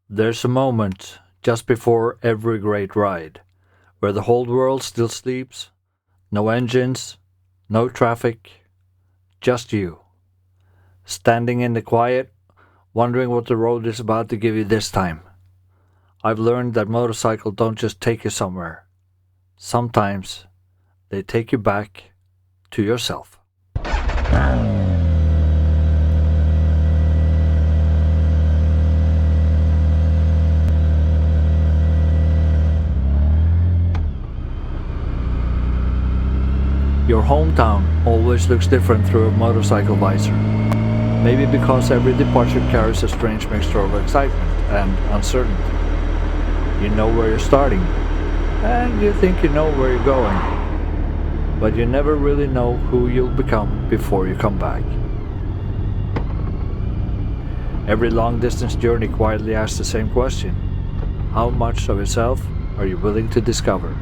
There's a moment just before every great ride where the whole world still sleeps, no engines, no traffic, just you, standing in the quiet, wondering what the road is about to give you this time. I've learned that motorcycles don't just take you somewhere. Sometimes they take you back to yourself. Your hometown always looks different through a motorcycle visor. Maybe because every departure carries a strange mixture of excitement and uncertainty. You know where you're starting, and you think you know where you're going, but you never really know who you'll become before you come back. Every long-distance journey quietly asks the same question: how much of yourself are you willing to discover?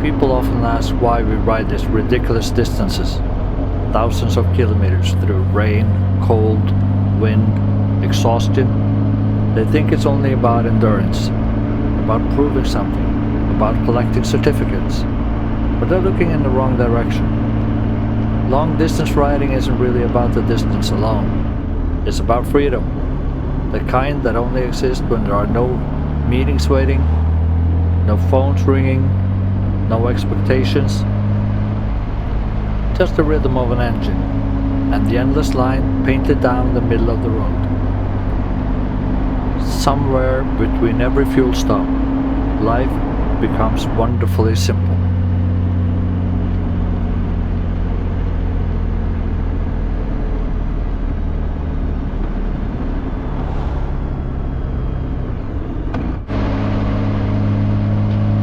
People often ask why we ride these ridiculous distances, thousands of kilometers through rain, cold, wind, exhaustion. They think it's only about endurance, about proving something, about collecting certificates, but they're looking in the wrong direction. Long distance riding isn't really about the distance alone. It's about freedom, the kind that only exists when there are no meetings waiting, no phones ringing, no expectations, just the rhythm of an engine and the endless line painted down the middle of the road. Somewhere between every fuel stop, life becomes wonderfully simple.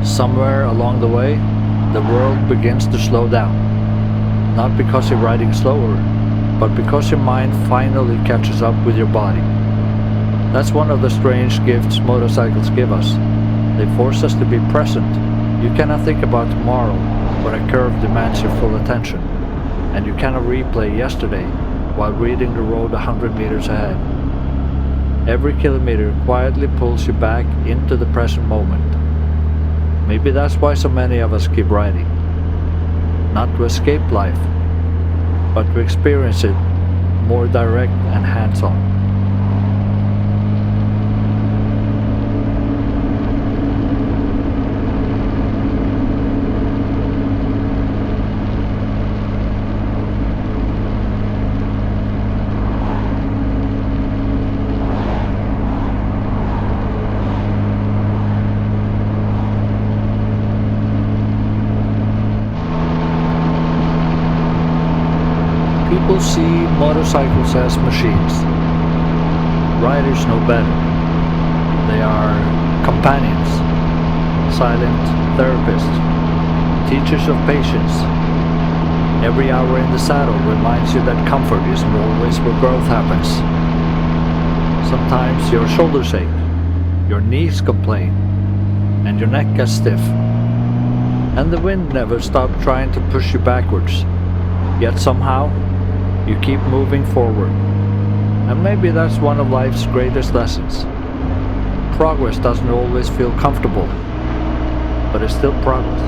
Somewhere along the way, the world begins to slow down. Not because you're riding slower, but because your mind finally catches up with your body. That's one of the strange gifts motorcycles give us. They force us to be present. You cannot think about tomorrow when a curve demands your full attention, and you cannot replay yesterday while reading the road 100 meters ahead. Every kilometer quietly pulls you back into the present moment. Maybe that's why so many of us keep riding. Not to escape life, but to experience it more direct and hands-on. People see motorcycles as machines. Riders know better. They are companions, silent therapists, teachers of patience. Every hour in the saddle reminds you that comfort isn't always where growth happens. Sometimes your shoulders ache, your knees complain, and your neck gets stiff. And the wind never stops trying to push you backwards. Yet somehow, you keep moving forward. And maybe that's one of life's greatest lessons. Progress doesn't always feel comfortable, but it's still progress.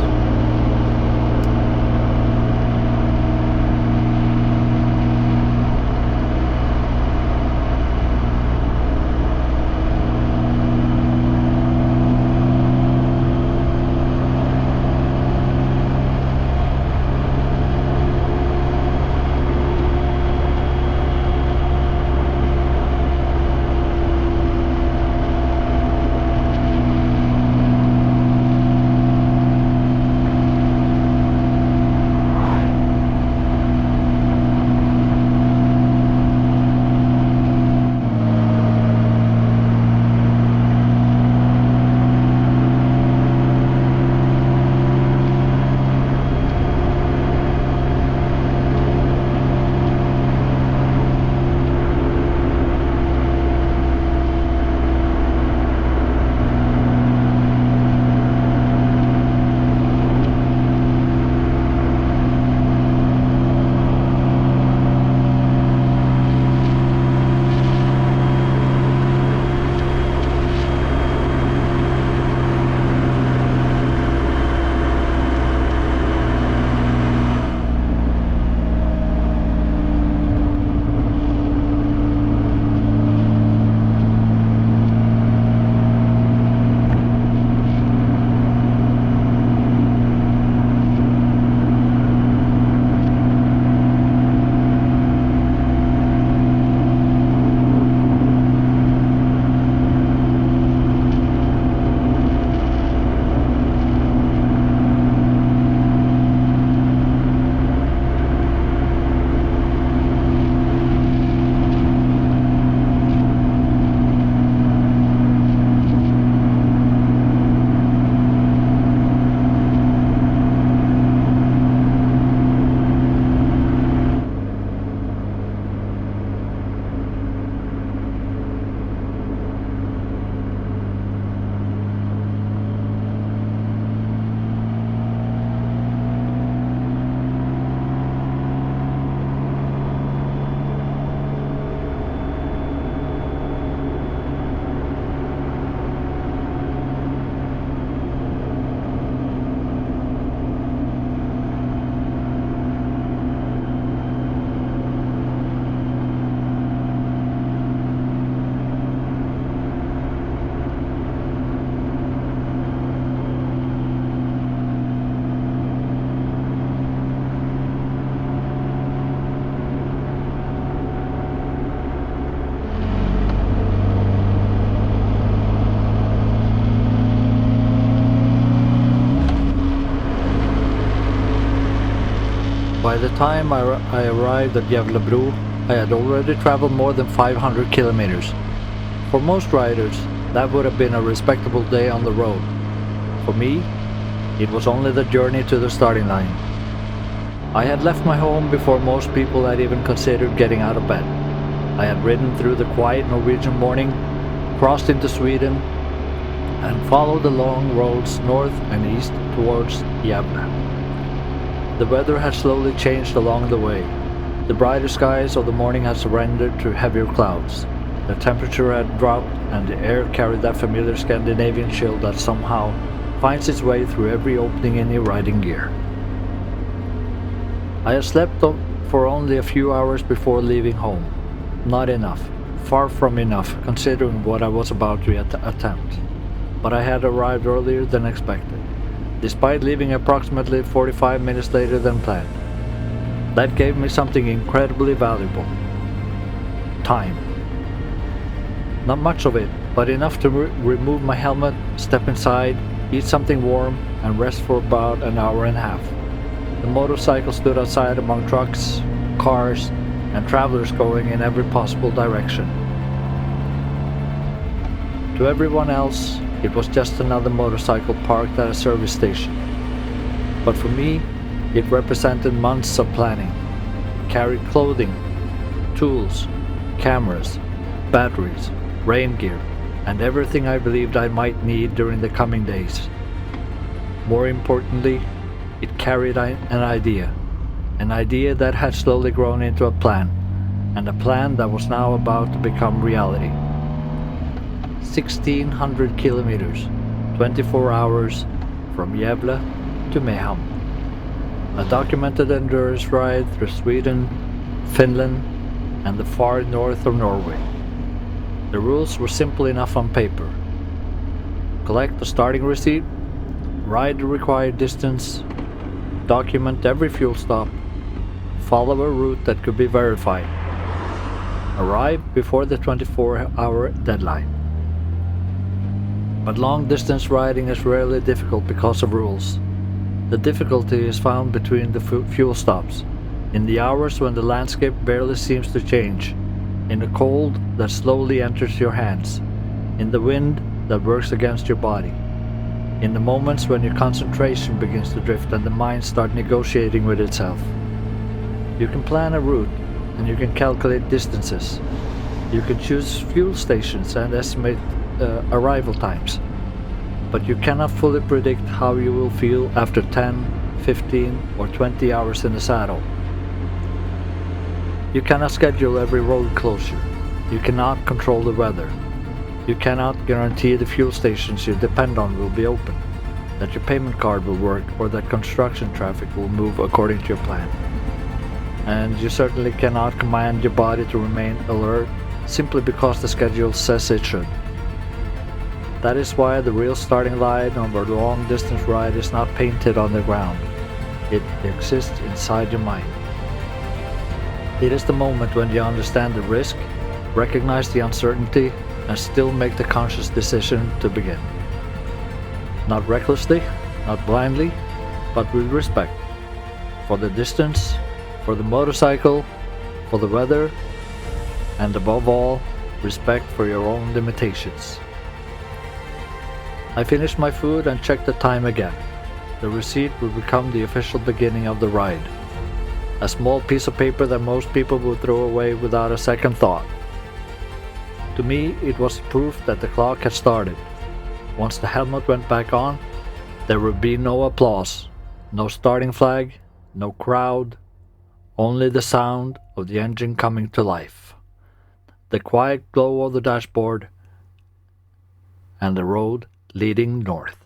the time I arrived at Gävle, I had already traveled more than 500 kilometers. For most riders, that would have been a respectable day on the road. For me, it was only the journey to the starting line. I had left my home before most people had even considered getting out of bed. I had ridden through the quiet Norwegian morning, crossed into Sweden, and followed the long roads north and east towards Gävle. The weather had slowly changed along the way. The brighter skies of the morning had surrendered to heavier clouds. The temperature had dropped and the air carried that familiar Scandinavian chill that somehow finds its way through every opening in your riding gear. I had slept for only a few hours before leaving home. Not enough, far from enough considering what I was about to attempt. But I had arrived earlier than expected, despite leaving approximately 45 minutes later than planned. That gave me something incredibly valuable. Time. Not much of it, but enough to remove my helmet, step inside, eat something warm, and rest for about an hour and a half. The motorcycle stood outside among trucks, cars, and travelers going in every possible direction. To everyone else, it was just another motorcycle parked at a service station. But for me, it represented months of planning. It carried clothing, tools, cameras, batteries, rain gear, and everything I believed I might need during the coming days. More importantly, it carried an idea that had slowly grown into a plan, and a plan that was now about to become reality. 1,600 kilometers, 24 hours, from Gävle to Mehamn. A documented endurance ride through Sweden, Finland, and the far north of Norway. The rules were simple enough on paper. Collect the starting receipt, ride the required distance, document every fuel stop, follow a route that could be verified, arrive before the 24-hour deadline. But long-distance riding is rarely difficult because of rules. The difficulty is found between the fuel stops, in the hours when the landscape barely seems to change, in the cold that slowly enters your hands, in the wind that works against your body, in the moments when your concentration begins to drift and the mind starts negotiating with itself. You can plan a route and you can calculate distances. You can choose fuel stations and estimate arrival times. But you cannot fully predict how you will feel after 10, 15 or 20 hours in the saddle. You cannot schedule every road closure. You cannot control the weather. You cannot guarantee the fuel stations you depend on will be open, that your payment card will work, or that construction traffic will move according to your plan. And you certainly cannot command your body to remain alert simply because the schedule says it should. That is why the real starting line of a long-distance ride is not painted on the ground. It exists inside your mind. It is the moment when you understand the risk, recognize the uncertainty, and still make the conscious decision to begin. Not recklessly, not blindly, but with respect. For the distance, for the motorcycle, for the weather, and above all, respect for your own limitations. I finished my food and checked the time again. The receipt would become the official beginning of the ride. A small piece of paper that most people would throw away without a second thought. To me, it was proof that the clock had started. Once the helmet went back on, there would be no applause, no starting flag, no crowd, only the sound of the engine coming to life, the quiet glow of the dashboard, and the road leading north.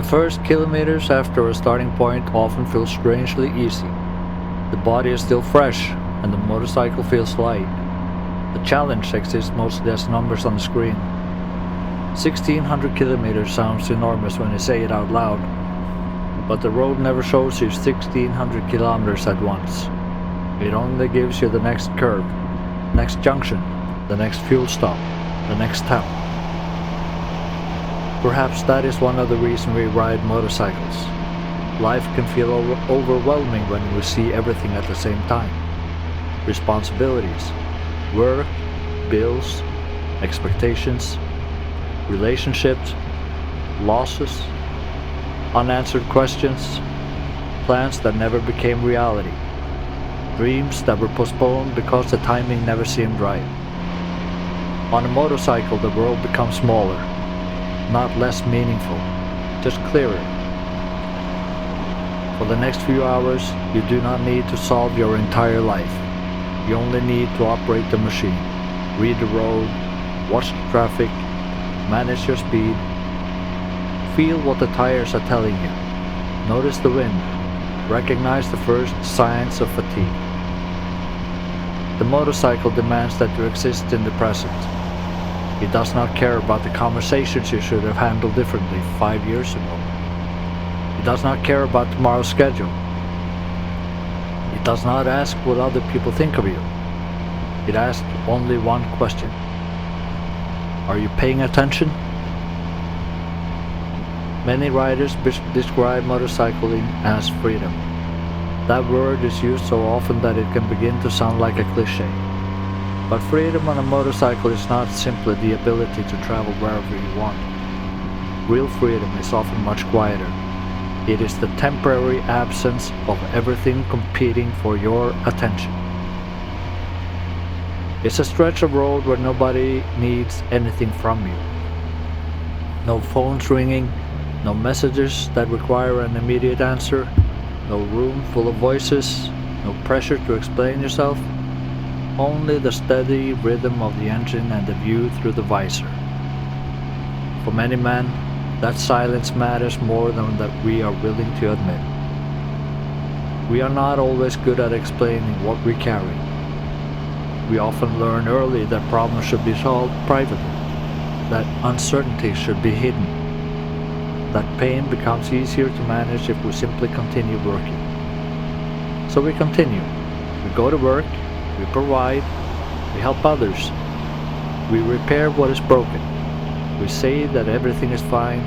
The first kilometers after a starting point often feel strangely easy. The body is still fresh, and the motorcycle feels light. The challenge exists mostly as numbers on the screen. 1600 kilometers sounds enormous when you say it out loud, but the road never shows you 1600 kilometers at once. It only gives you the next curve, next junction, the next fuel stop, the next town. Perhaps that is one of the reasons we ride motorcycles. Life can feel overwhelming when we see everything at the same time. Responsibilities, work, bills, expectations, relationships, losses, unanswered questions, plans that never became reality, dreams that were postponed because the timing never seemed right. On a motorcycle, the world becomes smaller, not less meaningful, just clearer. For the next few hours, you do not need to solve your entire life. You only need to operate the machine, read the road, watch the traffic, manage your speed, feel what the tires are telling you, notice the wind, recognize the first signs of fatigue. The motorcycle demands that you exist in the present. It does not care about the conversations you should have handled differently 5 years ago. It does not care about tomorrow's schedule. It does not ask what other people think of you. It asks only one question. Are you paying attention? Many riders describe motorcycling as freedom. That word is used so often that it can begin to sound like a cliché. But freedom on a motorcycle is not simply the ability to travel wherever you want. Real freedom is often much quieter. It is the temporary absence of everything competing for your attention. It's a stretch of road where nobody needs anything from you. No phones ringing, no messages that require an immediate answer, no room full of voices, no pressure to explain yourself, only the steady rhythm of the engine and the view through the visor. For many men, that silence matters more than that we are willing to admit. We are not always good at explaining what we carry. We often learn early that problems should be solved privately, that uncertainty should be hidden, that pain becomes easier to manage if we simply continue working. So we continue. We go to work, we provide, we help others, we repair what is broken. We say that everything is fine,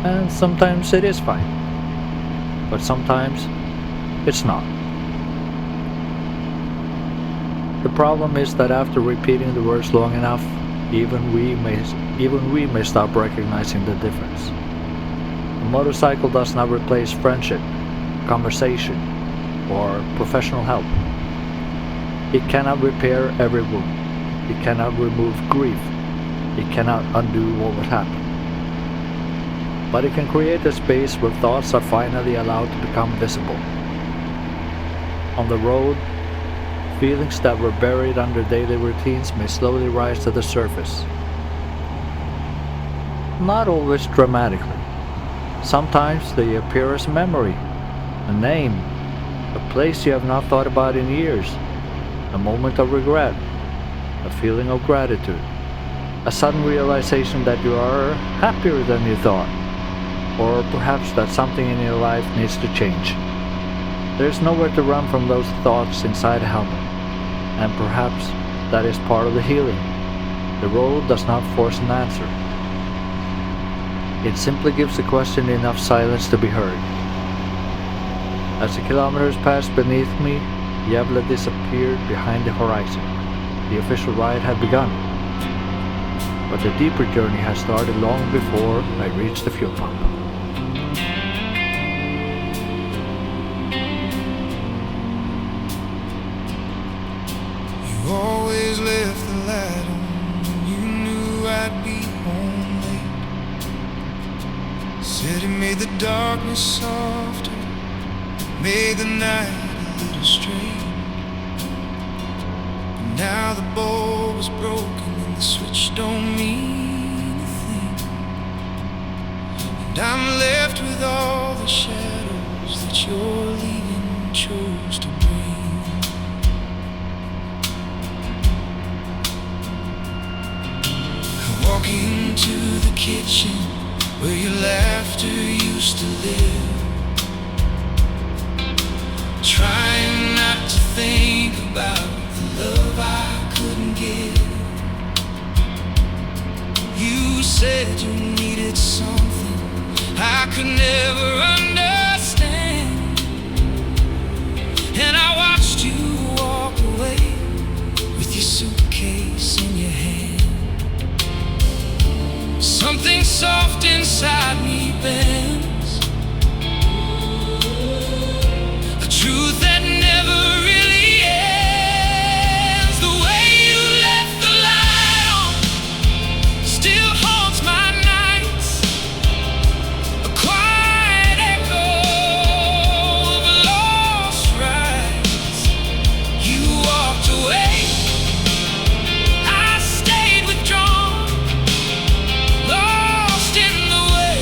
and sometimes it is fine, but sometimes it's not. The problem is that after repeating the words long enough, even we may stop recognizing the difference. A motorcycle does not replace friendship, conversation, or professional help. It cannot repair every wound. It cannot remove grief. It cannot undo what would happen. But it can create a space where thoughts are finally allowed to become visible. On the road, feelings that were buried under daily routines may slowly rise to the surface. Not always dramatically. Sometimes they appear as a memory, a name, a place you have not thought about in years, a moment of regret, a feeling of gratitude, a sudden realization that you are happier than you thought, or perhaps that something in your life needs to change. There is nowhere to run from those thoughts inside a helmet, and perhaps that is part of the healing. The road does not force an answer. It simply gives the question enough silence to be heard. As the kilometers passed beneath me, Gävle disappeared behind the horizon. The official ride had begun. But the deeper journey had started long before I reached the fuel pump. You always left the light on. You knew I'd be home late. Said it made the darkness softer, made the night a little straight. But now the bulb is broken and the switch don't mean a thing. and I'm left with all the shadows that your leaving chose to bring. I walk into the kitchen where your laughter used to live, trying not to think about the love I couldn't give. You said you needed something I could never understand, and I watched you walk away with your suitcase in your hand. Something soft inside me bends, a truth that never really ends. The way you left the light on still haunts my nights, a quiet echo of lost rights. You walked away, I stayed withdrawn, lost in the way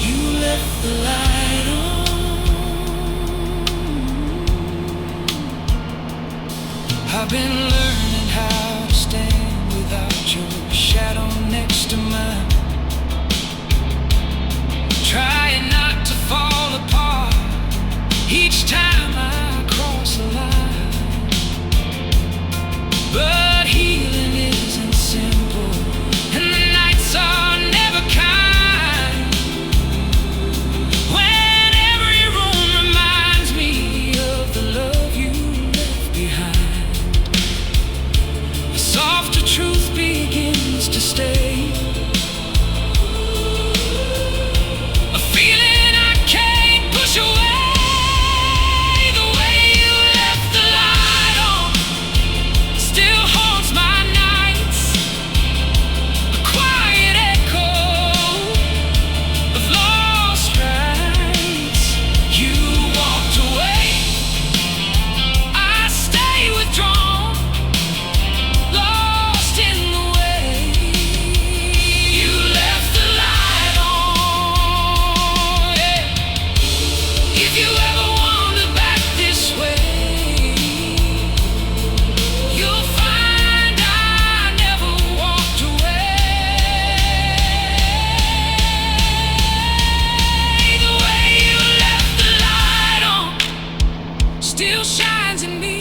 you left the light on. I've been learning how to stand without your shadow next to mine, trying not to fall apart each time I cross a line. But healing isn't simple, and the nights are never kind, when every room reminds me of the love you left behind. A softer truth begins to stay, a feeling I can't push away. The way you left the light on still haunts my nights, a quiet echo of lost rights. You walked away, I stay withdrawn, lost in the way you left the light on. Yeah. If you ever wander back this way, you'll find I never walked away. The way you left the light on still shines in me,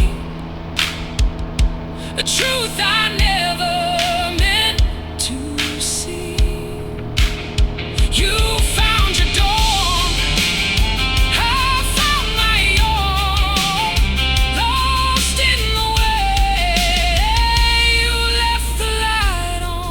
a truth I never meant to see. You found your door, I found my own, lost in the way you left the light on.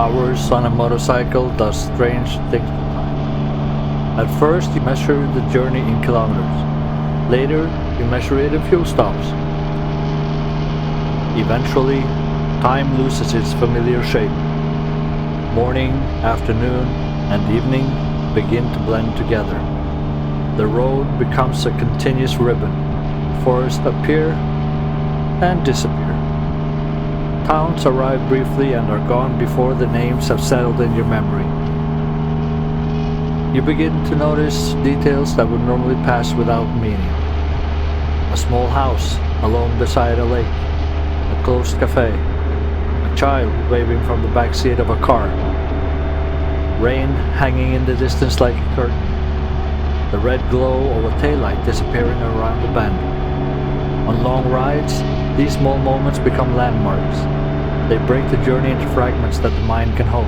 hours on a motorcycle does strange things to time. At first you measure the journey in kilometers. Later you measure it in fuel stops. Eventually, time loses its familiar shape. Morning, afternoon, and evening begin to blend together. The road becomes a continuous ribbon. Forests appear and disappear. Towns arrive briefly and are gone before the names have settled in your memory. You begin to notice details that would normally pass without meaning. A small house alone beside a lake, a closed cafe, a child waving from the back seat of a car, rain hanging in the distance like a curtain, the red glow of a taillight disappearing around the bend. On long rides, these small moments become landmarks. They break the journey into fragments that the mind can hold.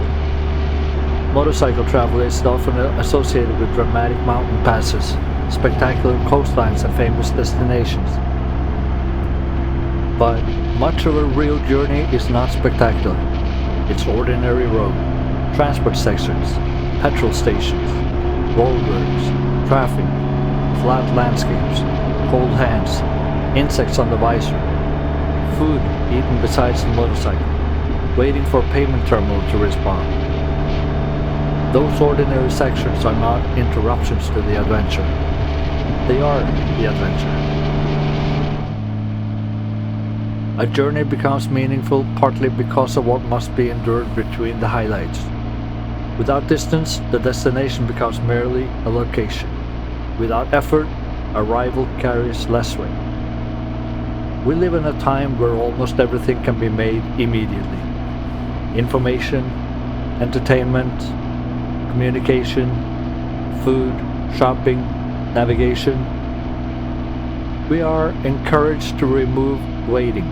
Motorcycle travel is often associated with dramatic mountain passes, spectacular coastlines, and famous destinations. But much of a real journey is not spectacular. It's ordinary road, transport sections, petrol stations, roadworks, traffic, flat landscapes, cold hands, insects on the visor, food eaten besides the motorcycle, waiting for a payment terminal to respond. Those ordinary sections are not interruptions to the adventure. They are the adventure. A journey becomes meaningful partly because of what must be endured between the highlights. Without distance, the destination becomes merely a location. Without effort, arrival carries less weight. We live in a time where almost everything can be made immediately. Information, entertainment, communication, food, shopping, navigation. We are encouraged to remove waiting,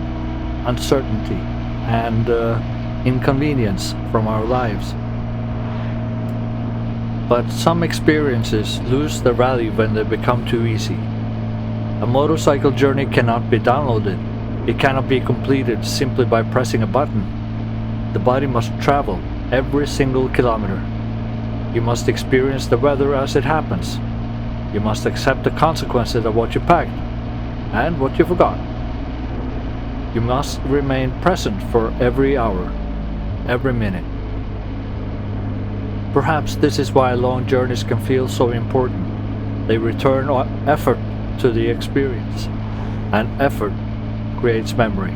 uncertainty, and inconvenience from our lives. But some experiences lose their value when they become too easy. A motorcycle journey cannot be downloaded. It cannot be completed simply by pressing a button. The body must travel every single kilometer. You must experience the weather as it happens. You must accept the consequences of what you packed and what you forgot. You must remain present for every hour, every minute. Perhaps this is why long journeys can feel so important. They return effort to the experience, and effort creates memory.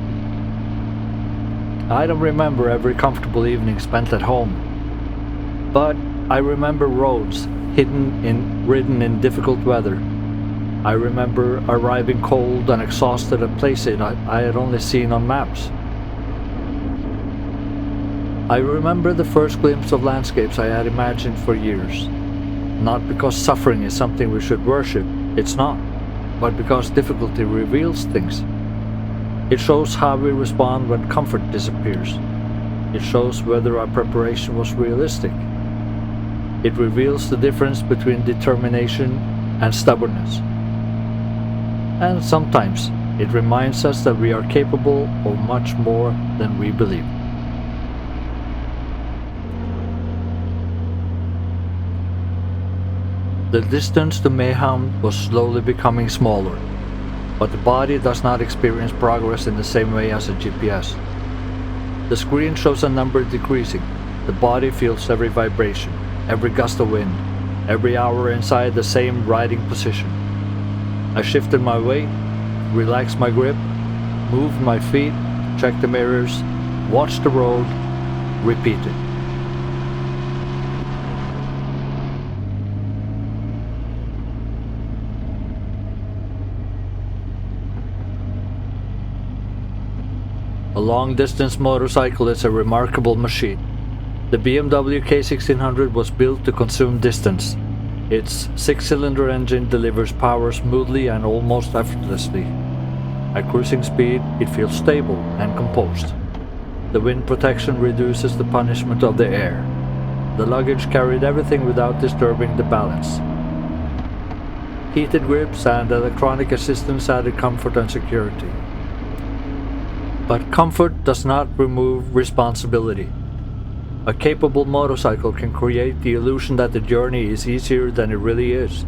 I don't remember every comfortable evening spent at home, but I remember roads ridden in difficult weather. I remember arriving cold and exhausted at places I had only seen on maps. I remember the first glimpse of landscapes I had imagined for years. Not because suffering is something we should worship, it's not, but because difficulty reveals things. It shows how we respond when comfort disappears. It shows whether our preparation was realistic. It reveals the difference between determination and stubbornness. And sometimes it reminds us that we are capable of much more than we believe. The distance to Mehamn was slowly becoming smaller, but the body does not experience progress in the same way as a GPS. The screen shows a number decreasing. The body feels every vibration, every gust of wind, every hour inside the same riding position. I shifted my weight, relaxed my grip, moved my feet, checked the mirrors, watched the road, repeated. A long-distance motorcycle is a remarkable machine. The BMW K1600 was built to consume distance. Its 6-cylinder engine delivers power smoothly and almost effortlessly. At cruising speed, it feels stable and composed. The wind protection reduces the punishment of the air. The luggage carried everything without disturbing the balance. Heated grips and electronic assistance added comfort and security. But comfort does not remove responsibility. A capable motorcycle can create the illusion that the journey is easier than it really is.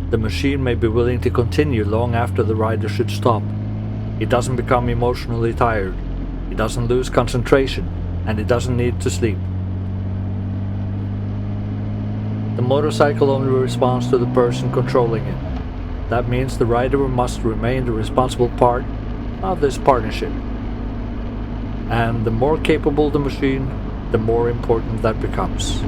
The machine may be willing to continue long after the rider should stop. It doesn't become emotionally tired, it doesn't lose concentration, and it doesn't need to sleep. The motorcycle only responds to the person controlling it. That means the rider must remain the responsible part of this partnership. And the more capable the machine, the more important that becomes.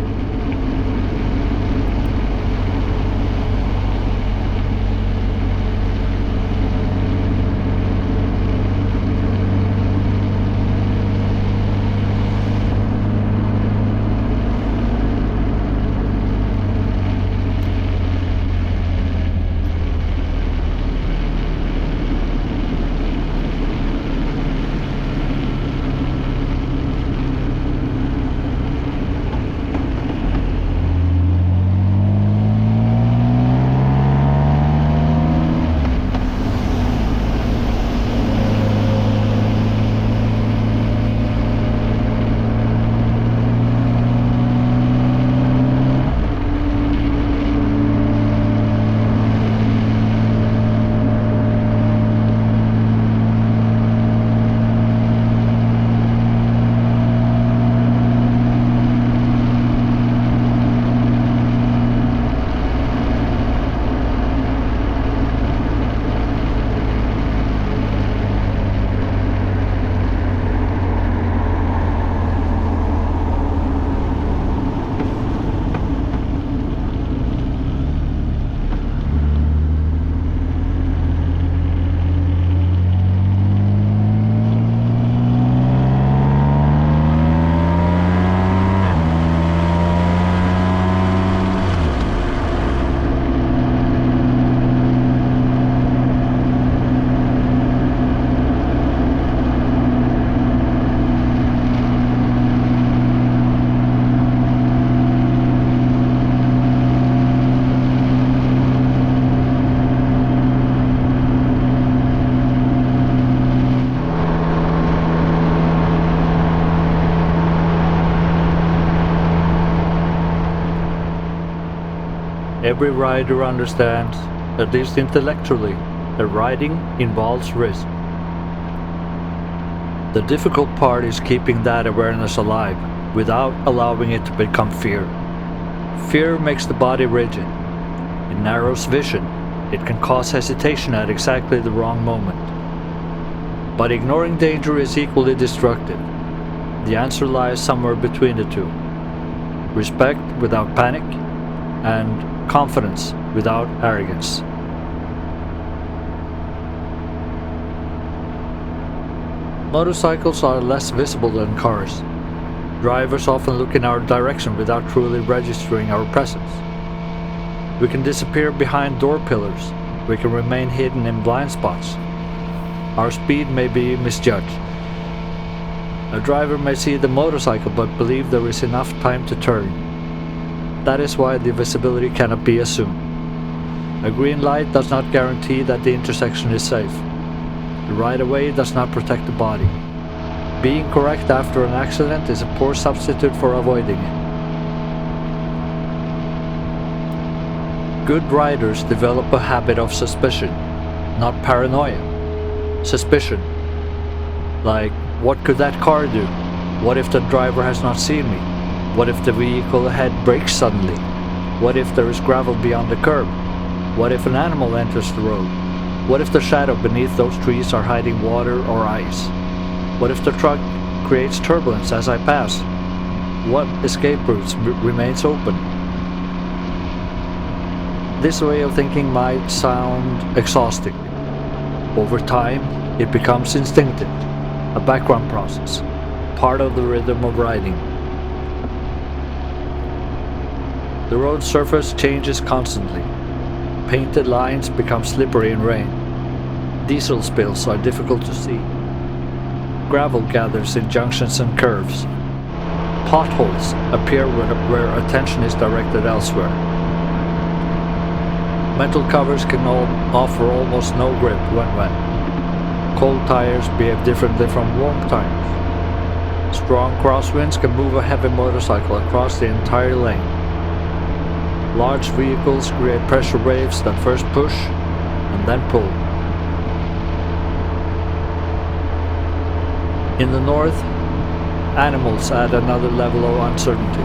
Every rider understands, at least intellectually, that riding involves risk. The difficult part is keeping that awareness alive without allowing it to become fear. Fear makes the body rigid. It narrows vision. It can cause hesitation at exactly the wrong moment. But ignoring danger is equally destructive. The answer lies somewhere between the two. Respect without panic, and confidence without arrogance. Motorcycles are less visible than cars. Drivers often look in our direction without truly registering our presence. We can disappear behind door pillars. We can remain hidden in blind spots. Our speed may be misjudged. A driver may see the motorcycle but believe there is enough time to turn. That is why the visibility cannot be assumed. A green light does not guarantee that the intersection is safe. The right-of-way does not protect the body. Being correct after an accident is a poor substitute for avoiding it. Good riders develop a habit of suspicion, not paranoia. Suspicion. Like, what could that car do? What if the driver has not seen me? What if the vehicle ahead brakes suddenly? What if there is gravel beyond the curb? What if an animal enters the road? What if the shadow beneath those trees are hiding water or ice? What if the truck creates turbulence as I pass? What escape routes remains open? This way of thinking might sound exhausting. Over time, it becomes instinctive, a background process, part of the rhythm of riding. The road surface changes constantly. Painted lines become slippery in rain. Diesel spills are difficult to see. Gravel gathers in junctions and curves. Potholes appear where attention is directed elsewhere. Metal covers can offer almost no grip when wet. Cold tires behave differently from warm tires. Strong crosswinds can move a heavy motorcycle across the entire lane. Large vehicles create pressure waves that first push and then pull. In the north, animals add another level of uncertainty.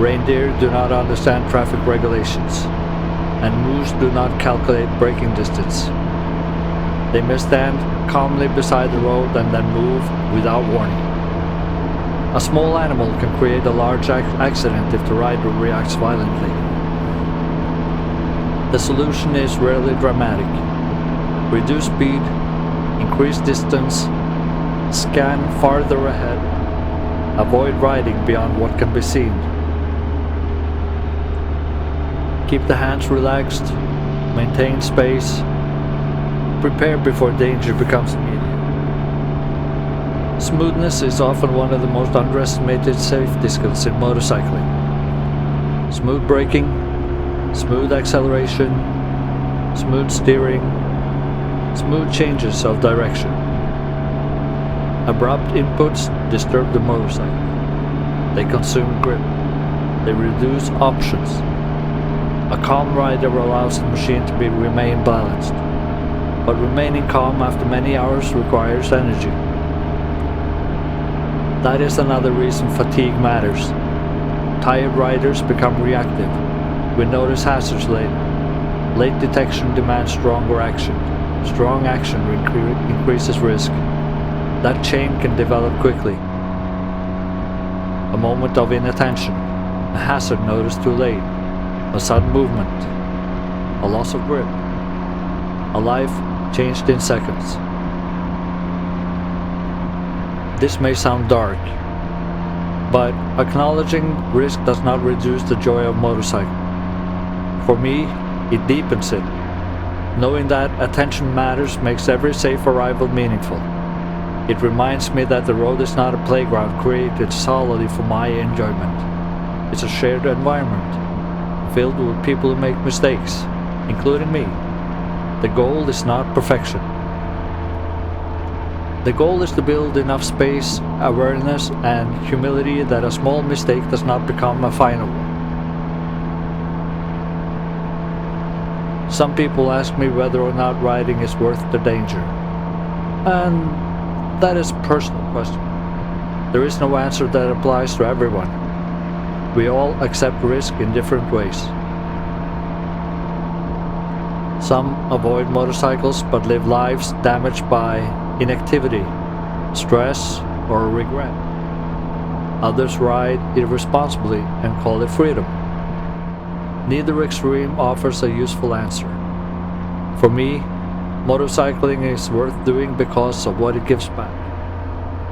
Reindeer do not understand traffic regulations, and moose do not calculate braking distance. They may stand calmly beside the road and then move without warning. A small animal can create a large accident if the rider reacts violently. The solution is rarely dramatic. Reduce speed, increase distance, scan farther ahead, avoid riding beyond what can be seen. Keep the hands relaxed, maintain space, prepare before danger becomes immediate. Smoothness is often one of the most underestimated safety skills in motorcycling. Smooth braking, smooth acceleration, smooth steering, smooth changes of direction. Abrupt inputs disturb the motorcycle. They consume grip. They reduce options. A calm rider allows the machine to remain balanced, but remaining calm after many hours requires energy. That is another reason fatigue matters. Tired riders become reactive. We notice hazards later. Late detection demands stronger action. Strong action increases risk. That chain can develop quickly. A moment of inattention, a hazard noticed too late, a sudden movement, a loss of grip, a life changed in seconds. This may sound dark, but acknowledging risk does not reduce the joy of motorcycling. For me, it deepens it. Knowing that attention matters makes every safe arrival meaningful. It reminds me that the road is not a playground created solely for my enjoyment. It's a shared environment, filled with people who make mistakes, including me. The goal is not perfection. The goal is to build enough space, awareness, and humility that a small mistake does not become a final one. Some people ask me whether or not riding is worth the danger. And that is a personal question. There is no answer that applies to everyone. We all accept risk in different ways. Some avoid motorcycles but live lives damaged by inactivity, stress, or regret. Others ride irresponsibly and call it freedom. Neither extreme offers a useful answer. For me, motorcycling is worth doing because of what it gives back,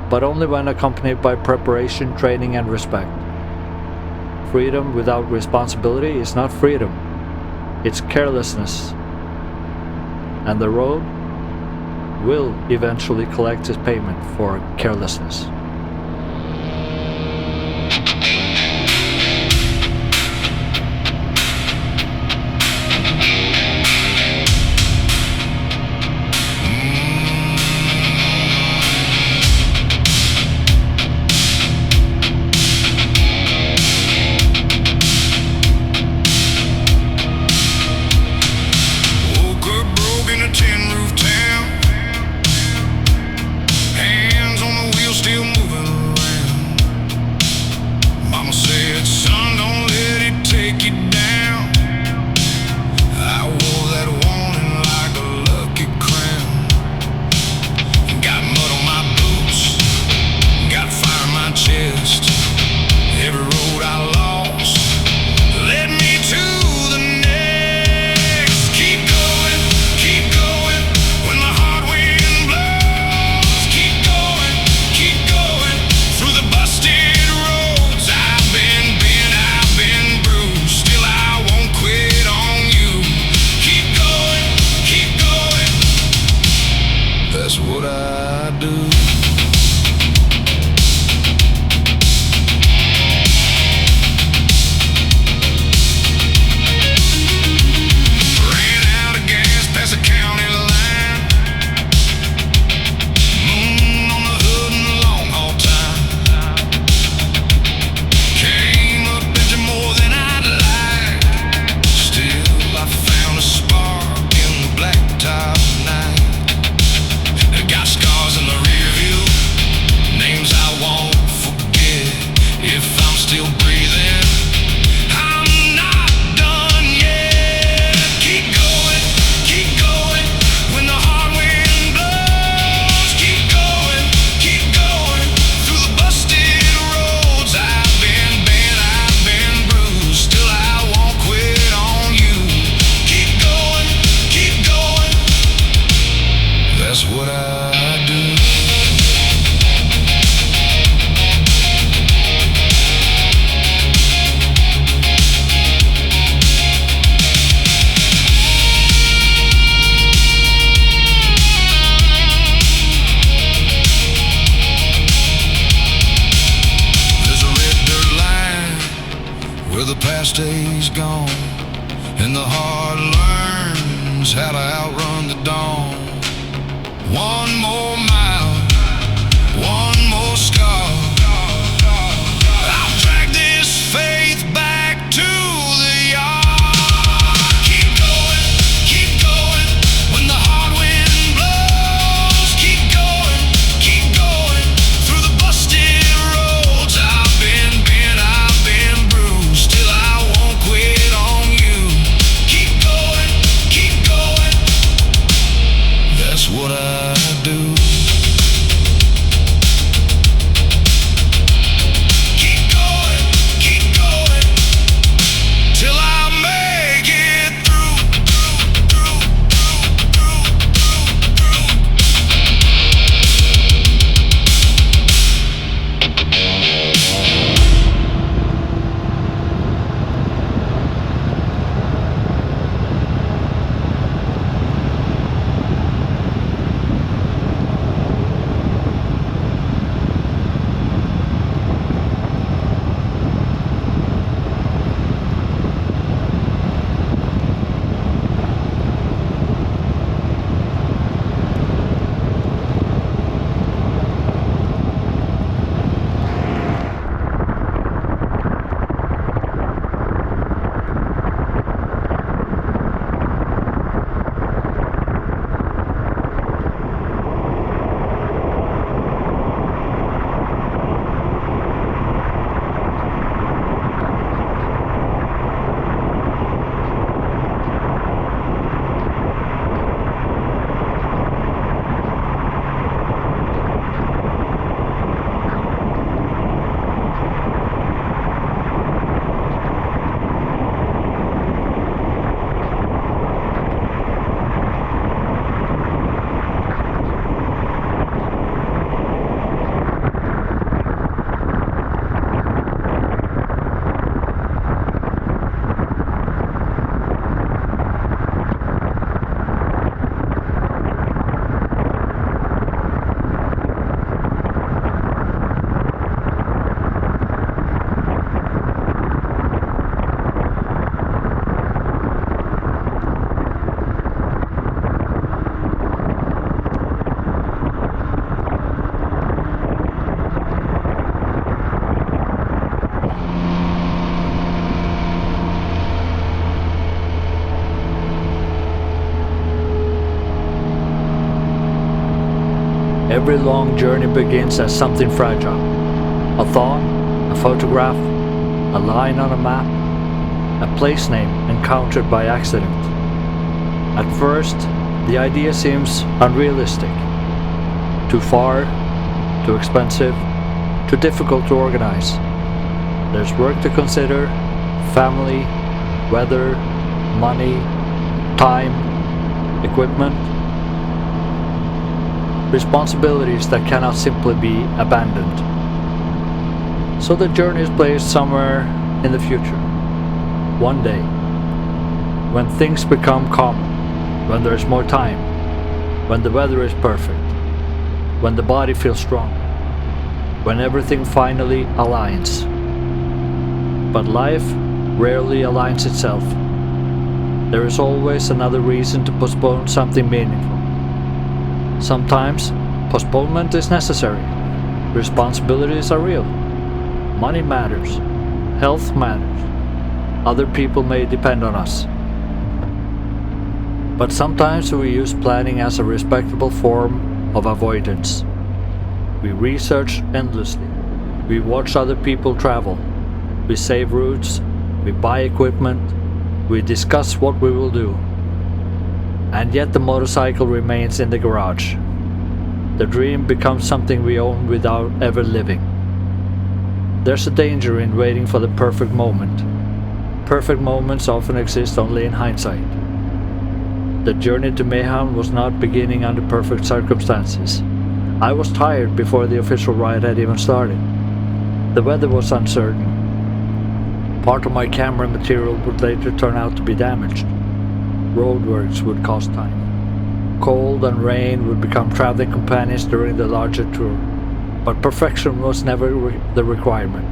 but only when accompanied by preparation, training, and respect. Freedom without responsibility is not freedom, it's carelessness. And the road will eventually collect its payment for carelessness. Still moving. where the past day's gone, and the heart learns how to outrun the dawn. One more mile, one more scar. I'll drag this faith back to the yard. Keep going, when the hard wind blows. Keep going, through the busted roads. I've been bent, I've been bruised, still I won't quit on you. Keep going, that's what I do. Keep going, till I make it through. Every long journey begins as something fragile. A thought, a photograph, a line on a map, a place name encountered by accident. At first, the idea seems unrealistic. Too far, too expensive, too difficult to organize. There's work to consider, family, weather, money, time, equipment. Responsibilities that cannot simply be abandoned. So the journey is placed somewhere in the future. One day, when things become common, when there is more time, when the weather is perfect, when the body feels strong, when everything finally aligns. But life rarely aligns itself. There is always another reason to postpone something meaningful. Sometimes, postponement is necessary. Responsibilities are real. Money matters. Health matters. Other people may depend on us. But sometimes we use planning as a respectable form of avoidance. We research endlessly. We watch other people travel. We save routes. We buy equipment. We discuss what we will do. And yet the motorcycle remains in the garage. The dream becomes something we own without ever living. There's a danger in waiting for the perfect moment. Perfect moments often exist only in hindsight. The journey to Mehamn was not beginning under perfect circumstances. I was tired before the official ride had even started. The weather was uncertain. Part of my camera material would later turn out to be damaged. Roadworks would cost time. Cold and rain would become traveling companions during the larger tour. But perfection was never the requirement.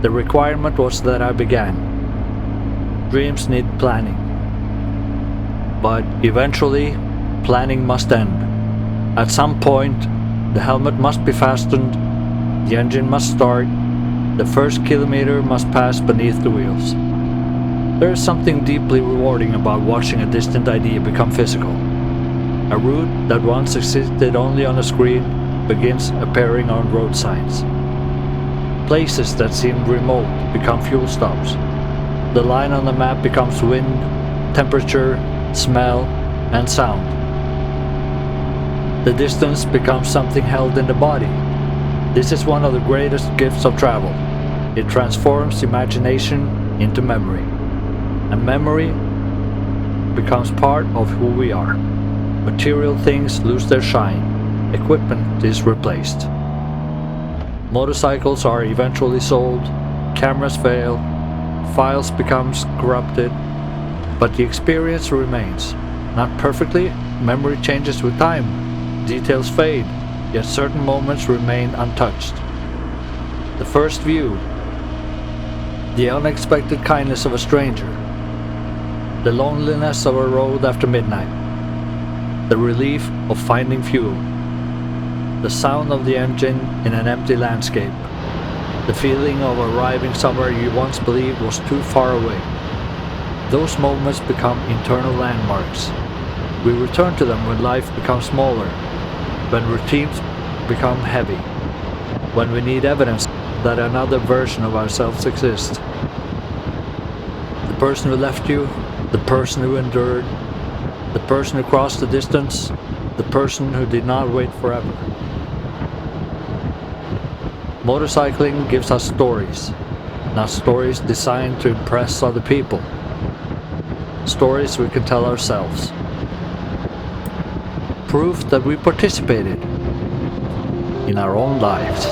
The requirement was that I began. Dreams need planning. But eventually, planning must end. At some point, the helmet must be fastened, the engine must start, the first kilometer must pass beneath the wheels. There is something deeply rewarding about watching a distant idea become physical. A route that once existed only on a screen begins appearing on road signs. Places that seemed remote become fuel stops. The line on the map becomes wind, temperature, smell, and sound. The distance becomes something held in the body. This is one of the greatest gifts of travel. It transforms imagination into memory. And memory becomes part of who we are. Material things lose their shine. Equipment is replaced. Motorcycles are eventually sold. Cameras fail. Files become corrupted. But the experience remains. Not perfectly, memory changes with time. Details fade, yet certain moments remain untouched. The first view. The unexpected kindness of a stranger. The loneliness of a road after midnight. The relief of finding fuel. The sound of the engine in an empty landscape. The feeling of arriving somewhere you once believed was too far away. Those moments become internal landmarks. We return to them when life becomes smaller, when routines become heavy, when we need evidence that another version of ourselves exists. The person who left you, the person who endured, the person who crossed the distance, the person who did not wait forever. Motorcycling gives us stories, not stories designed to impress other people. Stories we can tell ourselves. Proof that we participated in our own lives.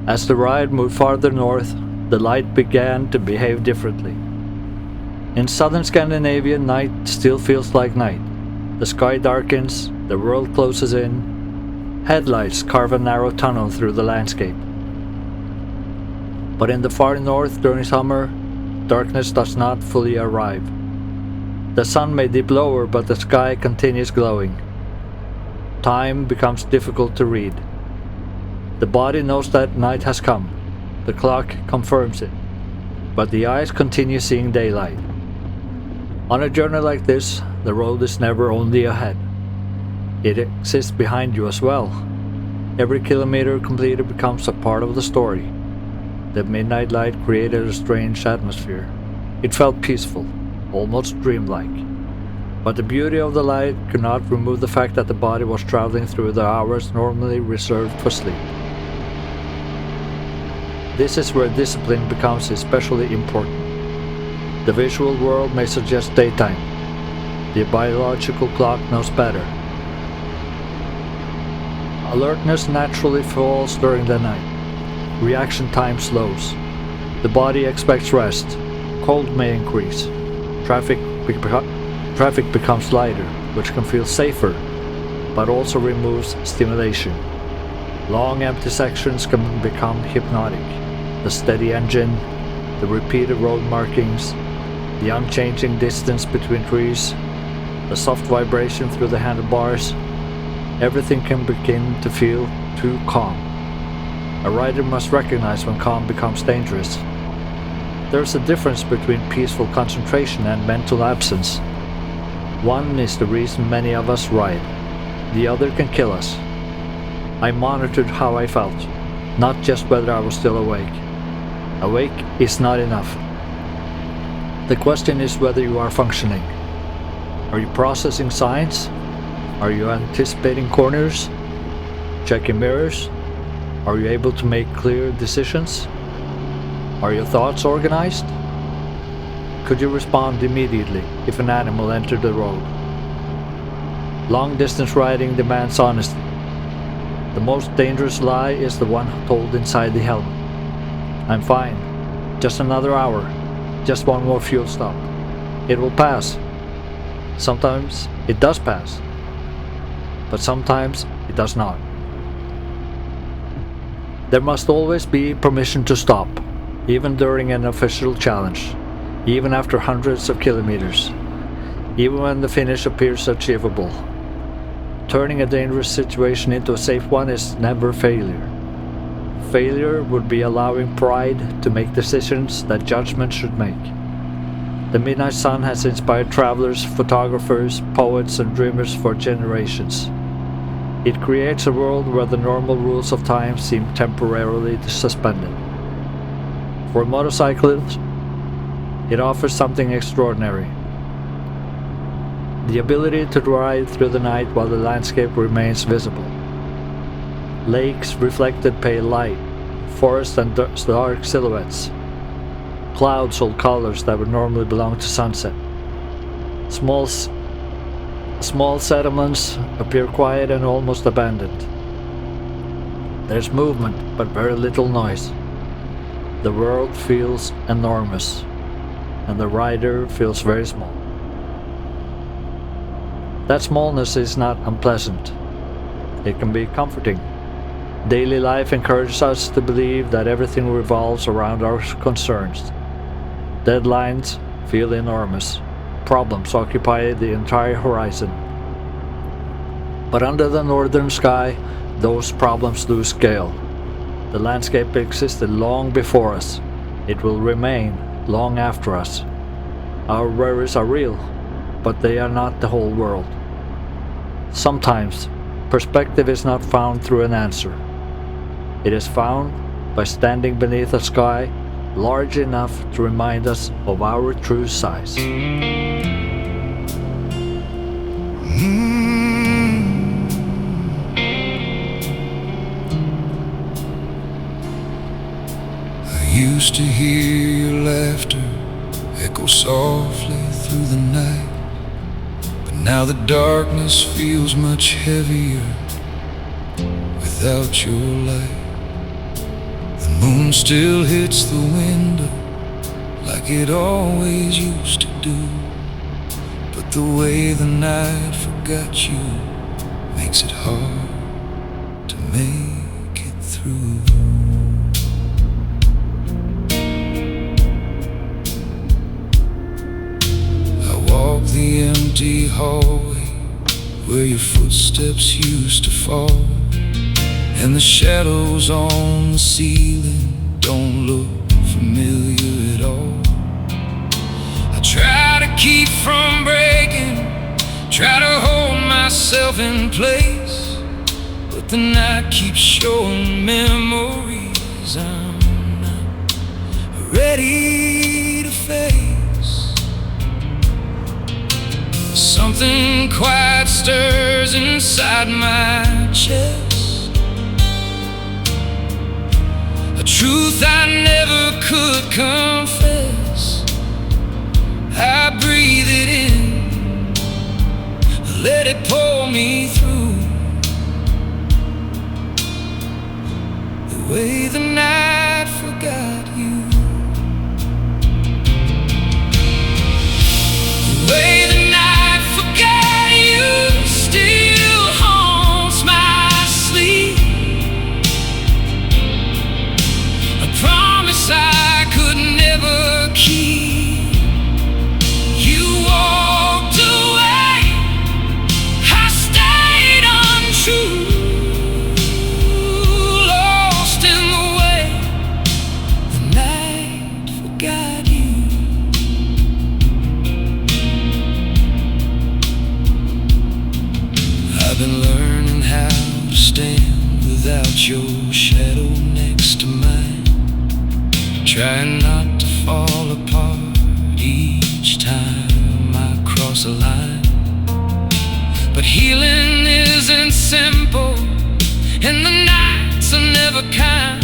As the ride moved farther north, the light began to behave differently. In southern Scandinavia, night still feels like night. The sky darkens, the world closes in, headlights carve a narrow tunnel through the landscape. But in the far north during summer, darkness does not fully arrive. The sun may dip lower, but the sky continues glowing. Time becomes difficult to read. The body knows that night has come. The clock confirms it. But the eyes continue seeing daylight. On a journey like this, the road is never only ahead. It exists behind you as well. Every kilometer completed becomes a part of the story. The midnight light created a strange atmosphere. It felt peaceful, almost dreamlike. But the beauty of the light could not remove the fact that the body was traveling through the hours normally reserved for sleep. This is where discipline becomes especially important. The visual world may suggest daytime. The biological clock knows better. Alertness naturally falls during the night. Reaction time slows. The body expects rest. Cold may increase. Traffic becomes lighter, which can feel safer, but also removes stimulation. Long empty sections can become hypnotic. The steady engine, the repeated road markings, the unchanging distance between trees, the soft vibration through the handlebars, everything can begin to feel too calm. A rider must recognize when calm becomes dangerous. There is a difference between peaceful concentration and mental absence. One is the reason many of us ride. The other can kill us. I monitored how I felt, not just whether I was still awake. Awake is not enough. The question is whether you are functioning. Are you processing signs? Are you anticipating corners? Checking mirrors? Are you able to make clear decisions? Are your thoughts organized? Could you respond immediately if an animal entered the road? Long-distance riding demands honesty. The most dangerous lie is the one told inside the helmet. I'm fine. Just another hour. Just one more fuel stop. It will pass. Sometimes it does pass. But sometimes it does not. There must always be permission to stop, even during an official challenge, even after hundreds of kilometers, even when the finish appears achievable. Turning a dangerous situation into a safe one is never failure. Failure would be allowing pride to make decisions that judgment should make. The midnight sun has inspired travelers, photographers, poets, and dreamers for generations. It creates a world where the normal rules of time seem temporarily suspended. For motorcyclists, it offers something extraordinary. The ability to ride through the night while the landscape remains visible. Lakes reflected pale light, forests and dark silhouettes. Clouds hold colors that would normally belong to sunset. Small settlements appear quiet and almost abandoned. There's movement, but very little noise. The world feels enormous, and the rider feels very small. That smallness is not unpleasant. It can be comforting. Daily life encourages us to believe that everything revolves around our concerns. Deadlines feel enormous. Problems occupy the entire horizon. But under the northern sky, those problems lose scale. The landscape existed long before us. It will remain long after us. Our worries are real, but they are not the whole world. Sometimes, perspective is not found through an answer. It is found by standing beneath a sky large enough to remind us of our true size. I used to hear your laughter echo softly through the night, but now the darkness feels much heavier without your light. moon still hits the window like it always used to do. But the way the night forgot you makes it hard to make it through. I walk the empty hallway where your footsteps used to fall, and the shadows on the ceiling don't look familiar at all. I try to keep from breaking, try to hold myself in place, but the night keeps showing memories I'm not ready to face. Something quiet stirs inside my chest, a truth I never could confess. I breathe it in, let it pull me through. The way the night forgot you, the way the night forgot you still haunts my sleep. A promise I could never keep. You walked away, I stayed untrue, lost in the way the night forgot you. I've been learning how to stand without your shadow next to mine, trying not to fall apart each time I cross a line. But healing isn't simple, and the nights are never kind,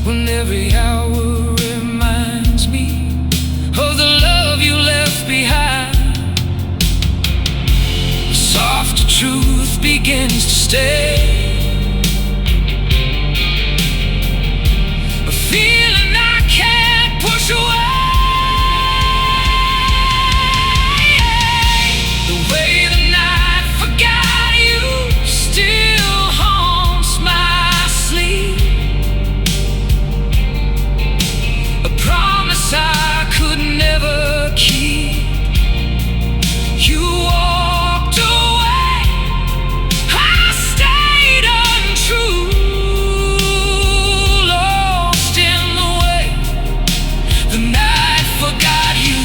when every hour reminds me of the love you left behind. The soft truth begins to stay, a feeling I can't push away. The way the night forgot you still haunts my sleep. A promise I could never keep. You walked away, I stayed untrue, lost in the way the night forgot you.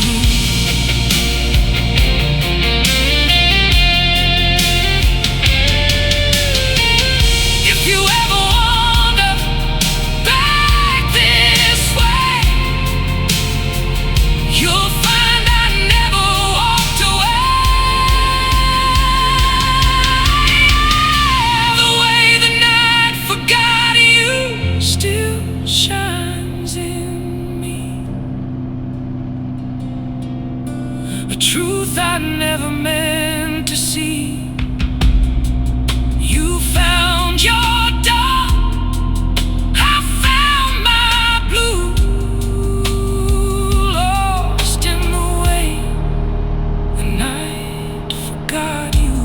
If you ever wander back this way, you'll find I never walked away. The way the night forgot you still shines in me, a truth I never meant to see. You found your dark, I found my blue, lost in the way the night forgot you.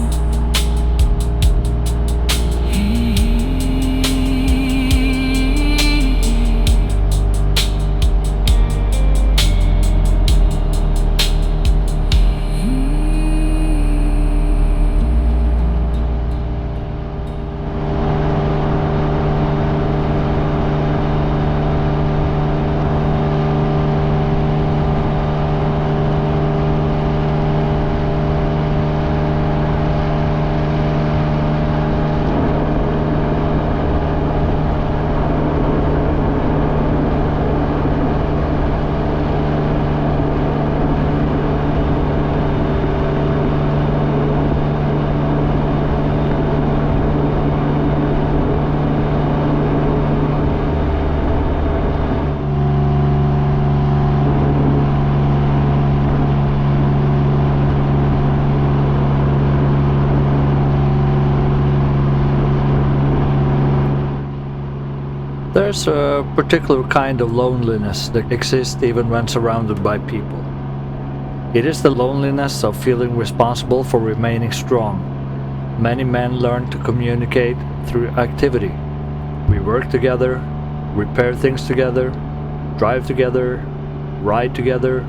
There's a particular kind of loneliness that exists even when surrounded by people. It is the loneliness of feeling responsible for remaining strong. Many men learn to communicate through activity. We work together, repair things together, drive together, ride together.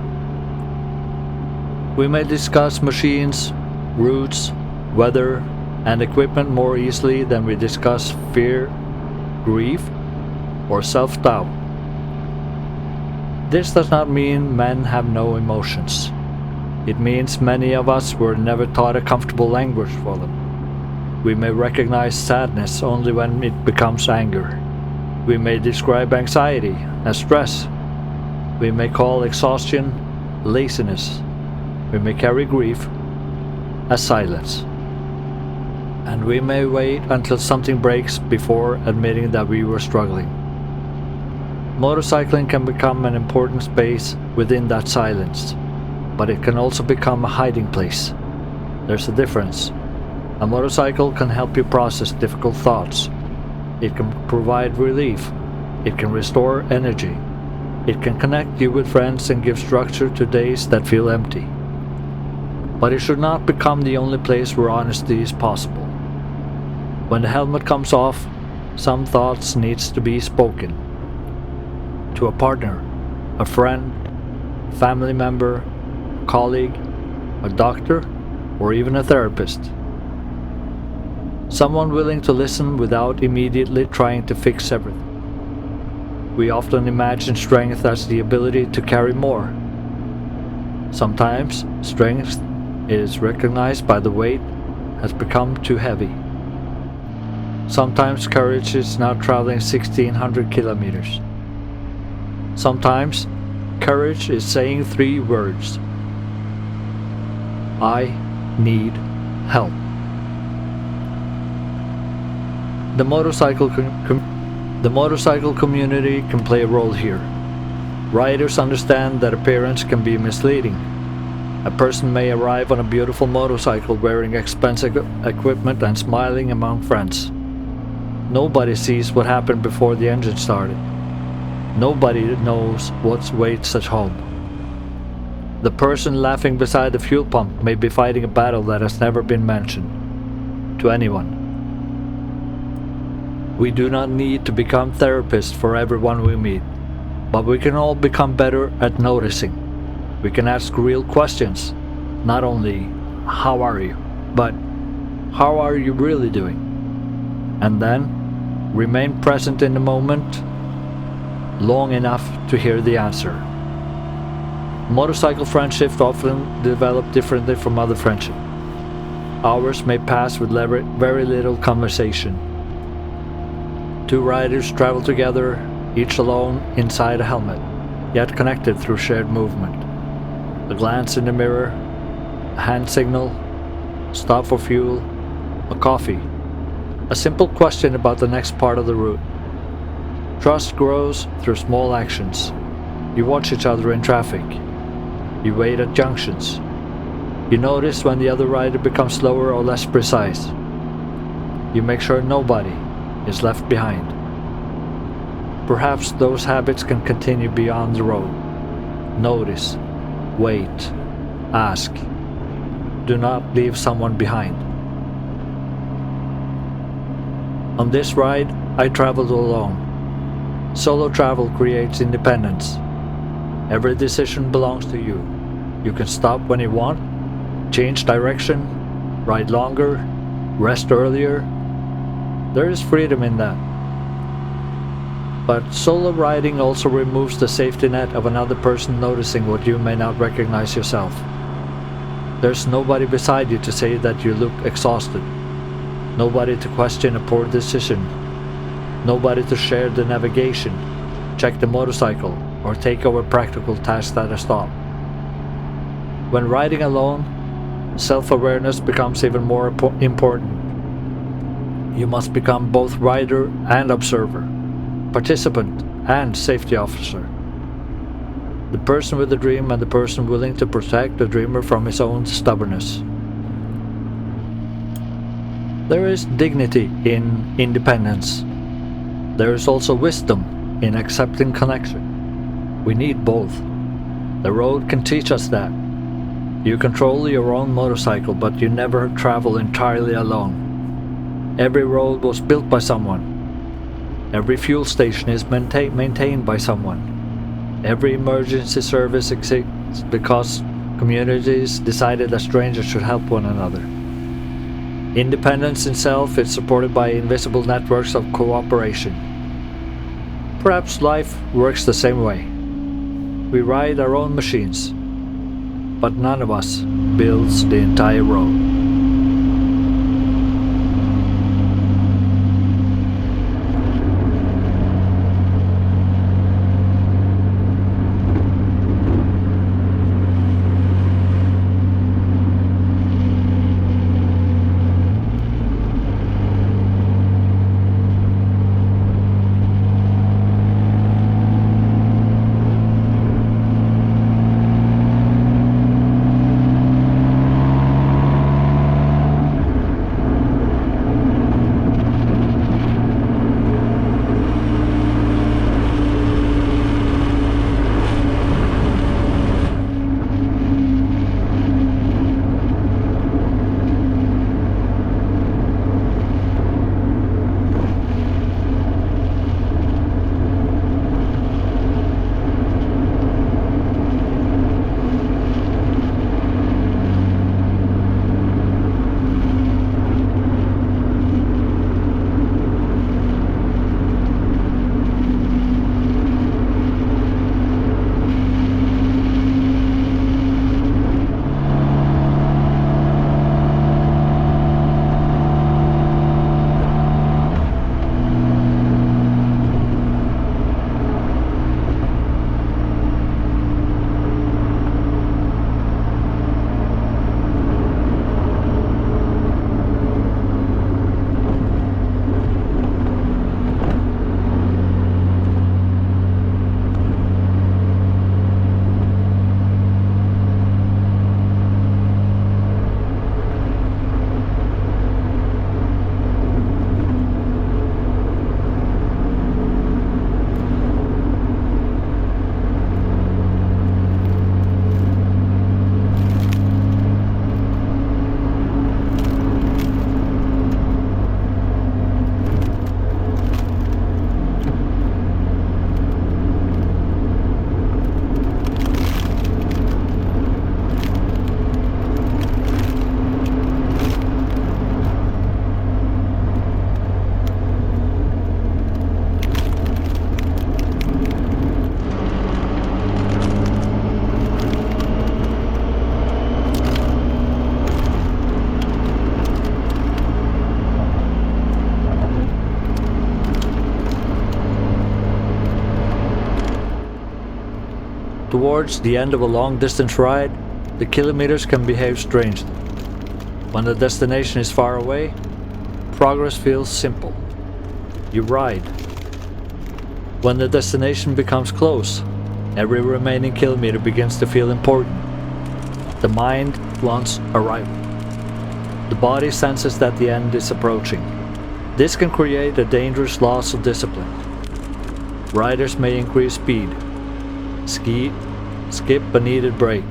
We may discuss machines, routes, weather, and equipment more easily than we discuss fear, grief, or self-doubt. This does not mean men have no emotions. It means many of us were never taught a comfortable language for them. We may recognize sadness only when it becomes anger. We may describe anxiety as stress. We may call exhaustion laziness. We may carry grief as silence. And we may wait until something breaks before admitting that we were struggling. Motorcycling can become an important space within that silence, but it can also become a hiding place. There's a difference. A motorcycle can help you process difficult thoughts. It can provide relief. It can restore energy. It can connect you with friends and give structure to days that feel empty. But it should not become the only place where honesty is possible. When the helmet comes off, some thoughts needs to be spoken. To a partner, a friend, family member, colleague, a doctor, or even a therapist. Someone willing to listen without immediately trying to fix everything. We often imagine strength as the ability to carry more. Sometimes strength is recognized by the weight has become too heavy. Sometimes courage is now traveling 1600 kilometers. Sometimes courage is saying 3 words. I need help. The motorcycle community can play a role here. Riders understand that appearance can be misleading. A person may arrive on a beautiful motorcycle wearing expensive equipment and smiling among friends. Nobody sees what happened before the engine started. Nobody knows what waits at home. The person laughing beside the fuel pump may be fighting a battle that has never been mentioned to anyone. We do not need to become therapists for everyone we meet, but we can all become better at noticing. We can ask real questions, not only how are you, but how are you really doing? And then remain present in the moment long enough to hear the answer. Motorcycle friendships often develop differently from other friendships. Hours may pass with very little conversation. 2 riders travel together, each alone inside a helmet, yet connected through shared movement. A glance in the mirror, a hand signal, stop for fuel, a coffee, a simple question about the next part of the route. Trust grows through small actions. You watch each other in traffic. You wait at junctions. You notice when the other rider becomes slower or less precise. You make sure nobody is left behind. Perhaps those habits can continue beyond the road. Notice, wait, ask. Do not leave someone behind. On this ride, I traveled alone. Solo travel creates independence. Every decision belongs to you. You can stop when you want, change direction, ride longer, rest earlier. There is freedom in that. But solo riding also removes the safety net of another person noticing what you may not recognize yourself. There's nobody beside you to say that you look exhausted. Nobody to question a poor decision. Nobody to share the navigation, check the motorcycle, or take over practical tasks at a stop. When riding alone, self-awareness becomes even more important. You must become both rider and observer, participant and safety officer. The person with the dream and the person willing to protect the dreamer from his own stubbornness. There is dignity in independence. There is also wisdom in accepting connection. We need both. The road can teach us that. You control your own motorcycle, but you never travel entirely alone. Every road was built by someone. Every fuel station is maintained by someone. Every emergency service exists because communities decided that strangers should help one another. Independence itself is supported by invisible networks of cooperation. Perhaps life works the same way. We ride our own machines, but none of us builds the entire road. Towards the end of a long-distance ride, the kilometers can behave strangely. When the destination is far away, progress feels simple. You ride. When the destination becomes close, every remaining kilometer begins to feel important. The mind wants arrival. The body senses that the end is approaching. This can create a dangerous loss of discipline. Riders may increase speed, skip a needed break,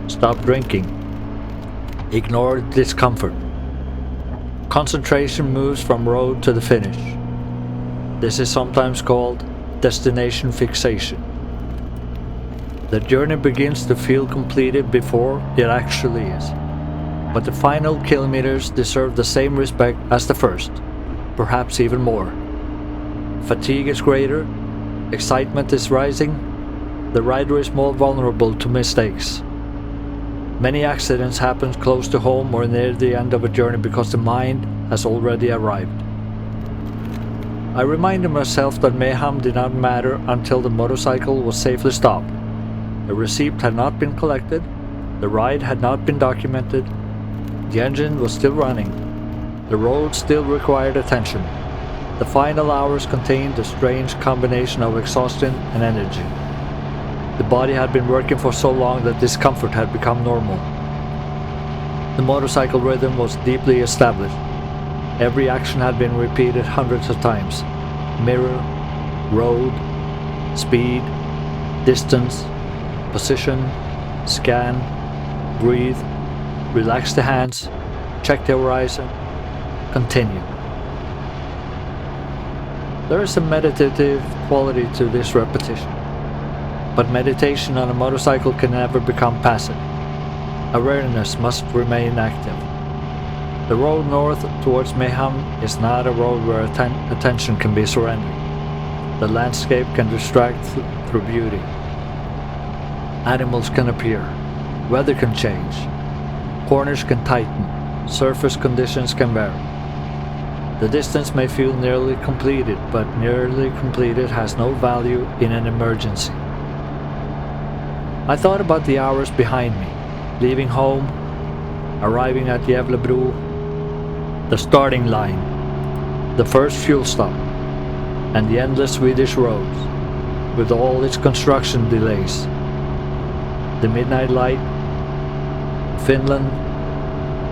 stop drinking, ignore discomfort. Concentration moves from road to the finish. This is sometimes called destination fixation. The journey begins to feel completed before it actually is. But the final kilometers deserve the same respect as the first, perhaps even more. Fatigue is greater, excitement is rising, the rider is more vulnerable to mistakes. Many accidents happen close to home or near the end of a journey because the mind has already arrived. I reminded myself that Mehamn did not matter until the motorcycle was safely stopped. The receipt had not been collected, the ride had not been documented, the engine was still running, the road still required attention. The final hours contained a strange combination of exhaustion and energy. The body had been working for so long that discomfort had become normal. The motorcycle rhythm was deeply established. Every action had been repeated hundreds of times. mirror, road, speed, distance, position, scan, breathe, relax the hands, check the horizon, continue. There is a meditative quality to this repetition, but meditation on a motorcycle can never become passive. Awareness must remain active. The road north towards Mehamn is not a road where attention can be surrendered. The landscape can distract through beauty. Animals can appear. Weather can change. Corners can tighten. Surface conditions can vary. The distance may feel nearly completed, but nearly completed has no value in an emergency. I thought about the hours behind me, leaving home, arriving at Gävle, the starting line, the first fuel stop, and the endless Swedish roads, with all its construction delays. The midnight light, Finland,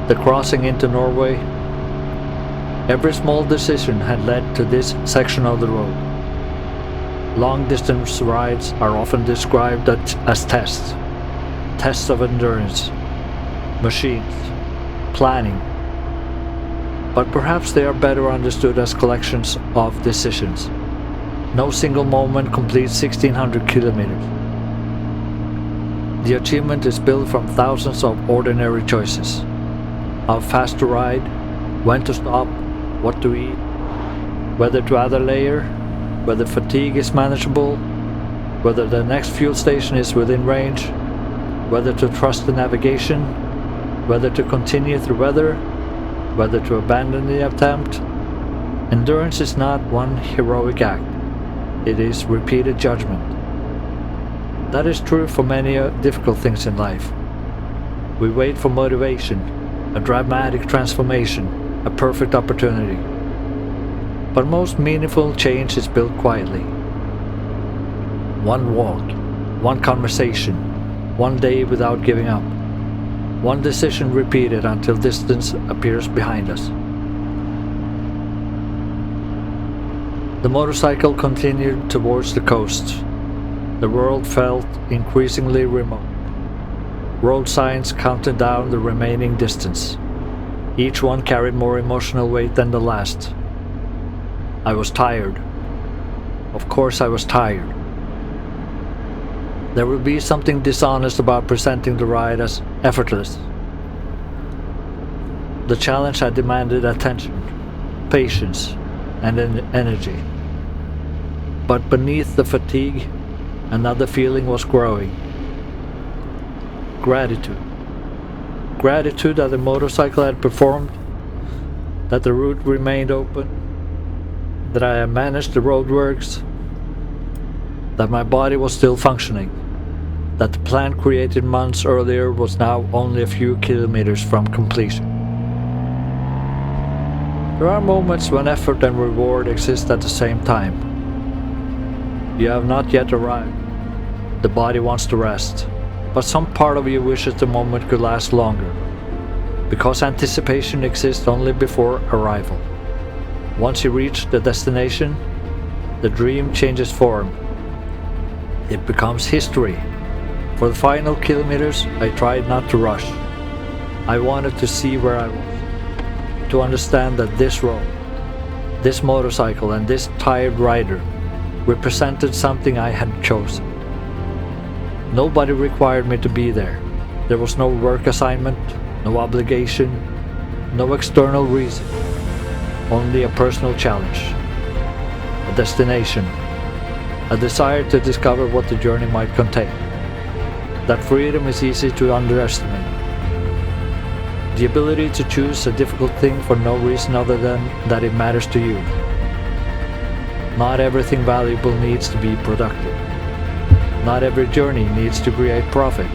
the crossing into Norway. Every small decision had led to this section of the road. Long-distance rides are often described as tests of endurance, machines, planning, but perhaps they are better understood as collections of decisions. No single moment completes 1600 kilometers. The achievement is built from thousands of ordinary choices. How fast to ride, when to stop, what to eat, whether to add a layer, whether fatigue is manageable, whether the next fuel station is within range, whether to trust the navigation, whether to continue through weather, whether to abandon the attempt. Endurance is not one heroic act, it is repeated judgment. That is true for many difficult things in life. We wait for motivation, a dramatic transformation, a perfect opportunity. But most meaningful change is built quietly. One walk, one conversation, one day without giving up. One decision repeated until distance appears behind us. The motorcycle continued towards the coast. The world felt increasingly remote. Road signs counted down the remaining distance. Each one carried more emotional weight than the last. I was tired. Of course I was tired. There would be something dishonest about presenting the ride as effortless. The challenge had demanded attention, patience, and energy. But beneath the fatigue, another feeling was growing. Gratitude. Gratitude that the motorcycle had performed, that the route remained open, that I had managed the roadworks, that my body was still functioning, that the plan created months earlier was now only a few kilometers from completion. There are moments when effort and reward exist at the same time. You have not yet arrived. The body wants to rest, but some part of you wishes the moment could last longer, because anticipation exists only before arrival. Once you reach the destination, the dream changes form. It becomes history. For the final kilometers, I tried not to rush. I wanted to see where I was, to understand that this road, this motorcycle, and this tired rider represented something I had chosen. Nobody required me to be there. There was no work assignment, no obligation, no external reason. Only a personal challenge, a destination, a desire to discover what the journey might contain. That freedom is easy to underestimate. The ability to choose a difficult thing for no reason other than that it matters to you. Not everything valuable needs to be productive. Not every journey needs to create profit.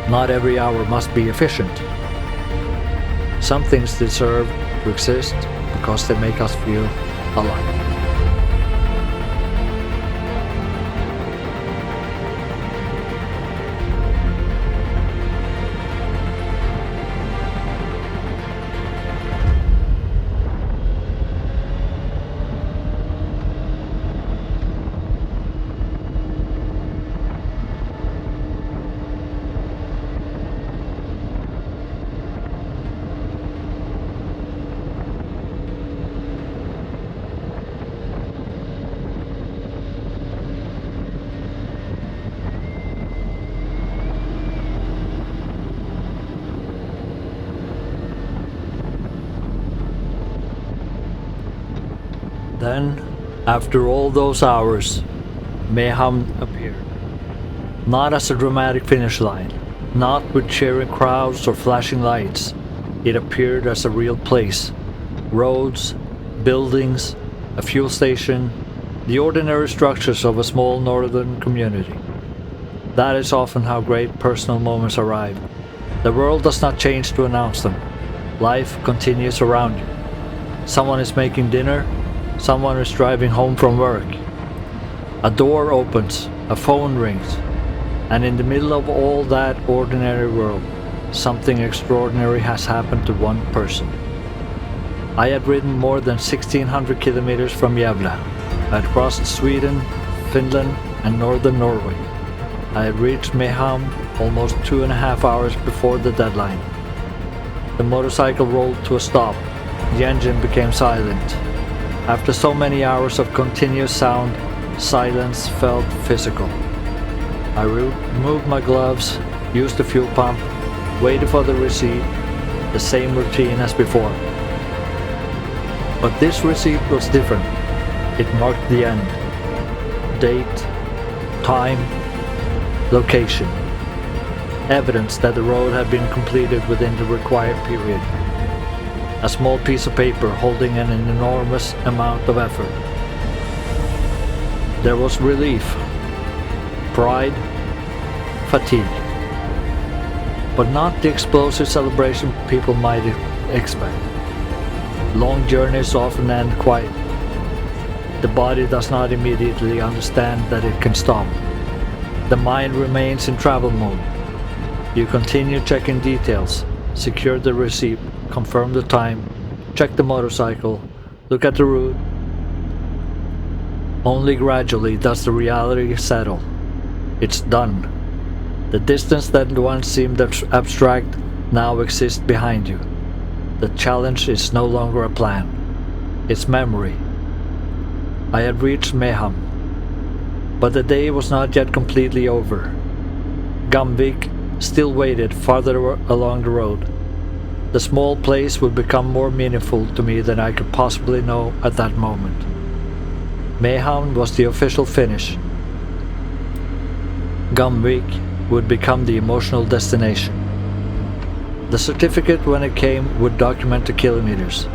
Not every hour must be efficient. Some things deserve to exist because they make us feel alive. Then, after all those hours, Mehamn appeared. Not as a dramatic finish line, not with cheering crowds or flashing lights. It appeared as a real place. Roads, buildings, a fuel station, the ordinary structures of a small northern community. That is often how great personal moments arrive. The world does not change to announce them. Life continues around you. Someone is making dinner, someone is driving home from work. A door opens, a phone rings, and in the middle of all that ordinary world, something extraordinary has happened to one person. I had ridden more than 1600 kilometers from Gävle. I had crossed Sweden, Finland, and northern Norway. I had reached Mehamn almost 2.5 hours before the deadline. The motorcycle rolled to a stop. The engine became silent. After so many hours of continuous sound, silence felt physical. I removed my gloves, used the fuel pump, waited for the receipt, the same routine as before. But this receipt was different. It marked the end. Date, time, location. Evidence that the road had been completed within the required period. A small piece of paper holding an enormous amount of effort. There was relief, pride, fatigue, but not the explosive celebration people might expect. Long journeys often end quiet. The body does not immediately understand that it can stop. The mind remains in travel mode. You continue checking details, secure the receipt, confirm the time, check the motorcycle, look at the route. Only gradually does the reality settle. It's done. The distance that once seemed abstract now exists behind you. The challenge is no longer a plan. It's memory. I had reached Mehamn, but the day was not yet completely over. Gamvik still waited farther along the road. The small place would become more meaningful to me than I could possibly know at that moment. Mehamn was the official finish. Gamvik would become the emotional destination. The certificate, when it came, would document the kilometers,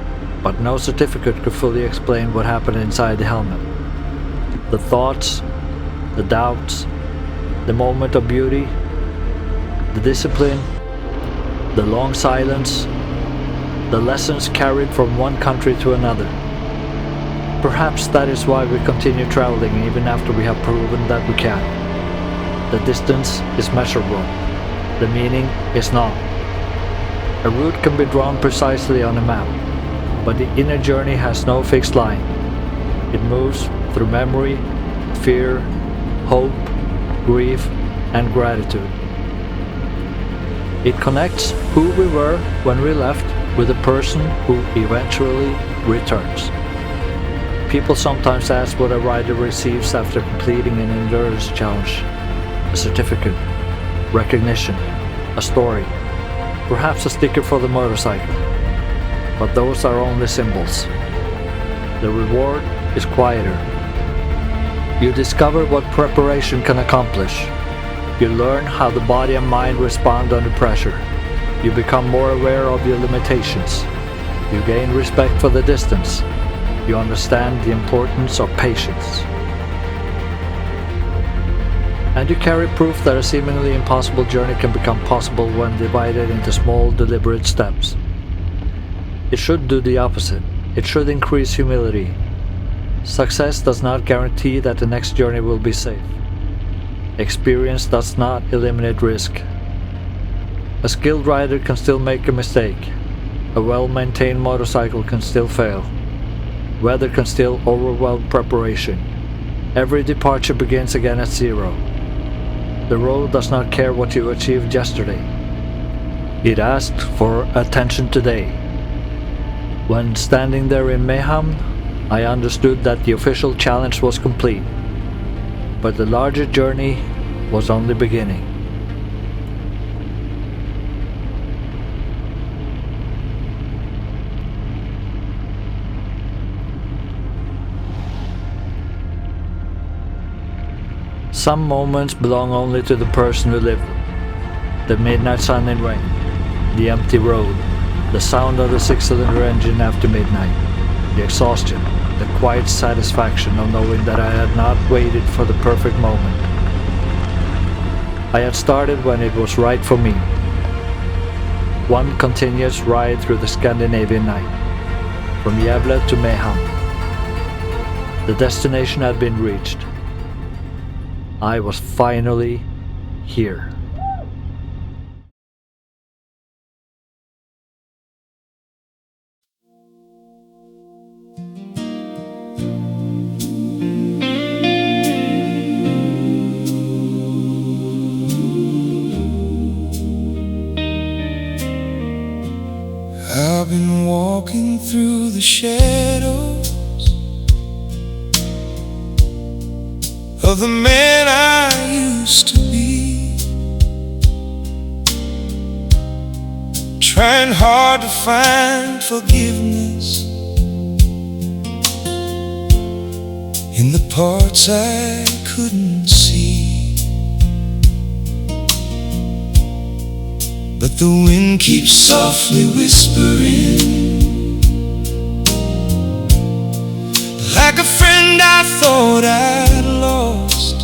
but no certificate could fully explain what happened inside the helmet. The thoughts, the doubts, the moment of beauty, the discipline, the long silence, the lessons carried from one country to another. Perhaps that is why we continue traveling even after we have proven that we can. The distance is measurable. The meaning is not. A route can be drawn precisely on a map, but the inner journey has no fixed line. It moves through memory, fear, hope, grief, and gratitude. It connects who we were when we left with the person who eventually returns. People sometimes ask what a rider receives after completing an endurance challenge. A certificate, recognition, a story, perhaps a sticker for the motorcycle. But those are only symbols. The reward is quieter. You discover what preparation can accomplish. You learn how the body and mind respond under pressure. You become more aware of your limitations. You gain respect for the distance. You understand the importance of patience. And you carry proof that a seemingly impossible journey can become possible when divided into small, deliberate steps. It should do the opposite. It should increase humility. Success does not guarantee that the next journey will be safe. Experience does not eliminate risk. A skilled rider can still make a mistake. A well-maintained motorcycle can still fail. Weather can still overwhelm preparation. Every departure begins again at zero. The road does not care what you achieved yesterday. It asks for attention today. When standing there in Mehamn, I understood that the official challenge was complete. But the larger journey was only beginning. Some moments belong only to the person who lived them. The midnight sun and rain, the empty road, the sound of the six-cylinder engine after midnight, the exhaustion, the quiet satisfaction of knowing that I had not waited for the perfect moment. I had started when it was right for me. One continuous ride through the Scandinavian night, from Gävle to Mehamn. The destination had been reached. I was finally here. I've been walking through the shadows of the man I used to be, trying hard to find forgiveness in the parts I couldn't see. But the wind keeps softly whispering, like a friend I thought I'd lost,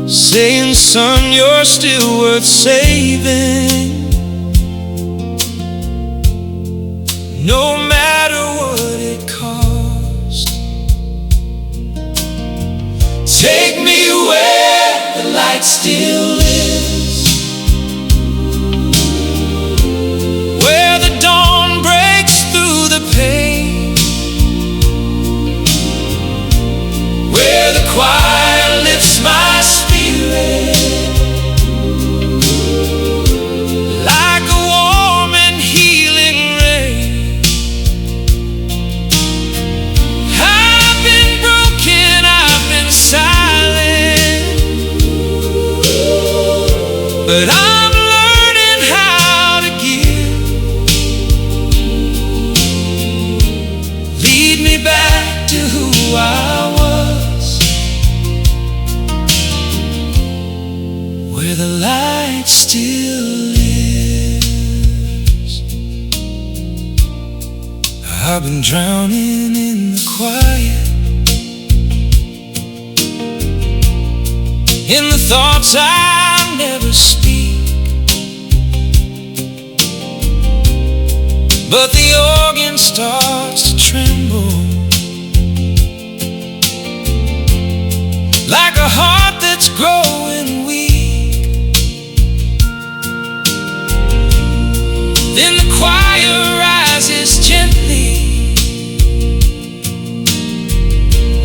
saying, son, you're still worth saving, no matter what it costs. Take me where the light still lives, where the dawn breaks through the pain, where the choir lifts my spirit like a warm and healing rain. I've been broken, I've been silent, but I'm learning how to give. Lead me back to who I was, where the light still lives. I've been drowning in the quiet, in the thoughts I never speak, but the organ starts to tremble, like a heart that's growing weak. Then the choir rises gently,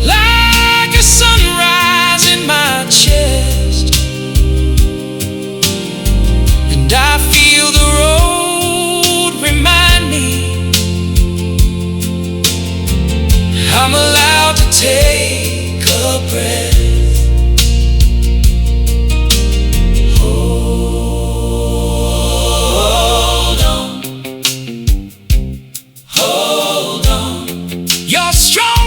like a sunrise in my chest, and I feel the road remind me I'm allowed to take a breath. Hold on, hold on. You're strong.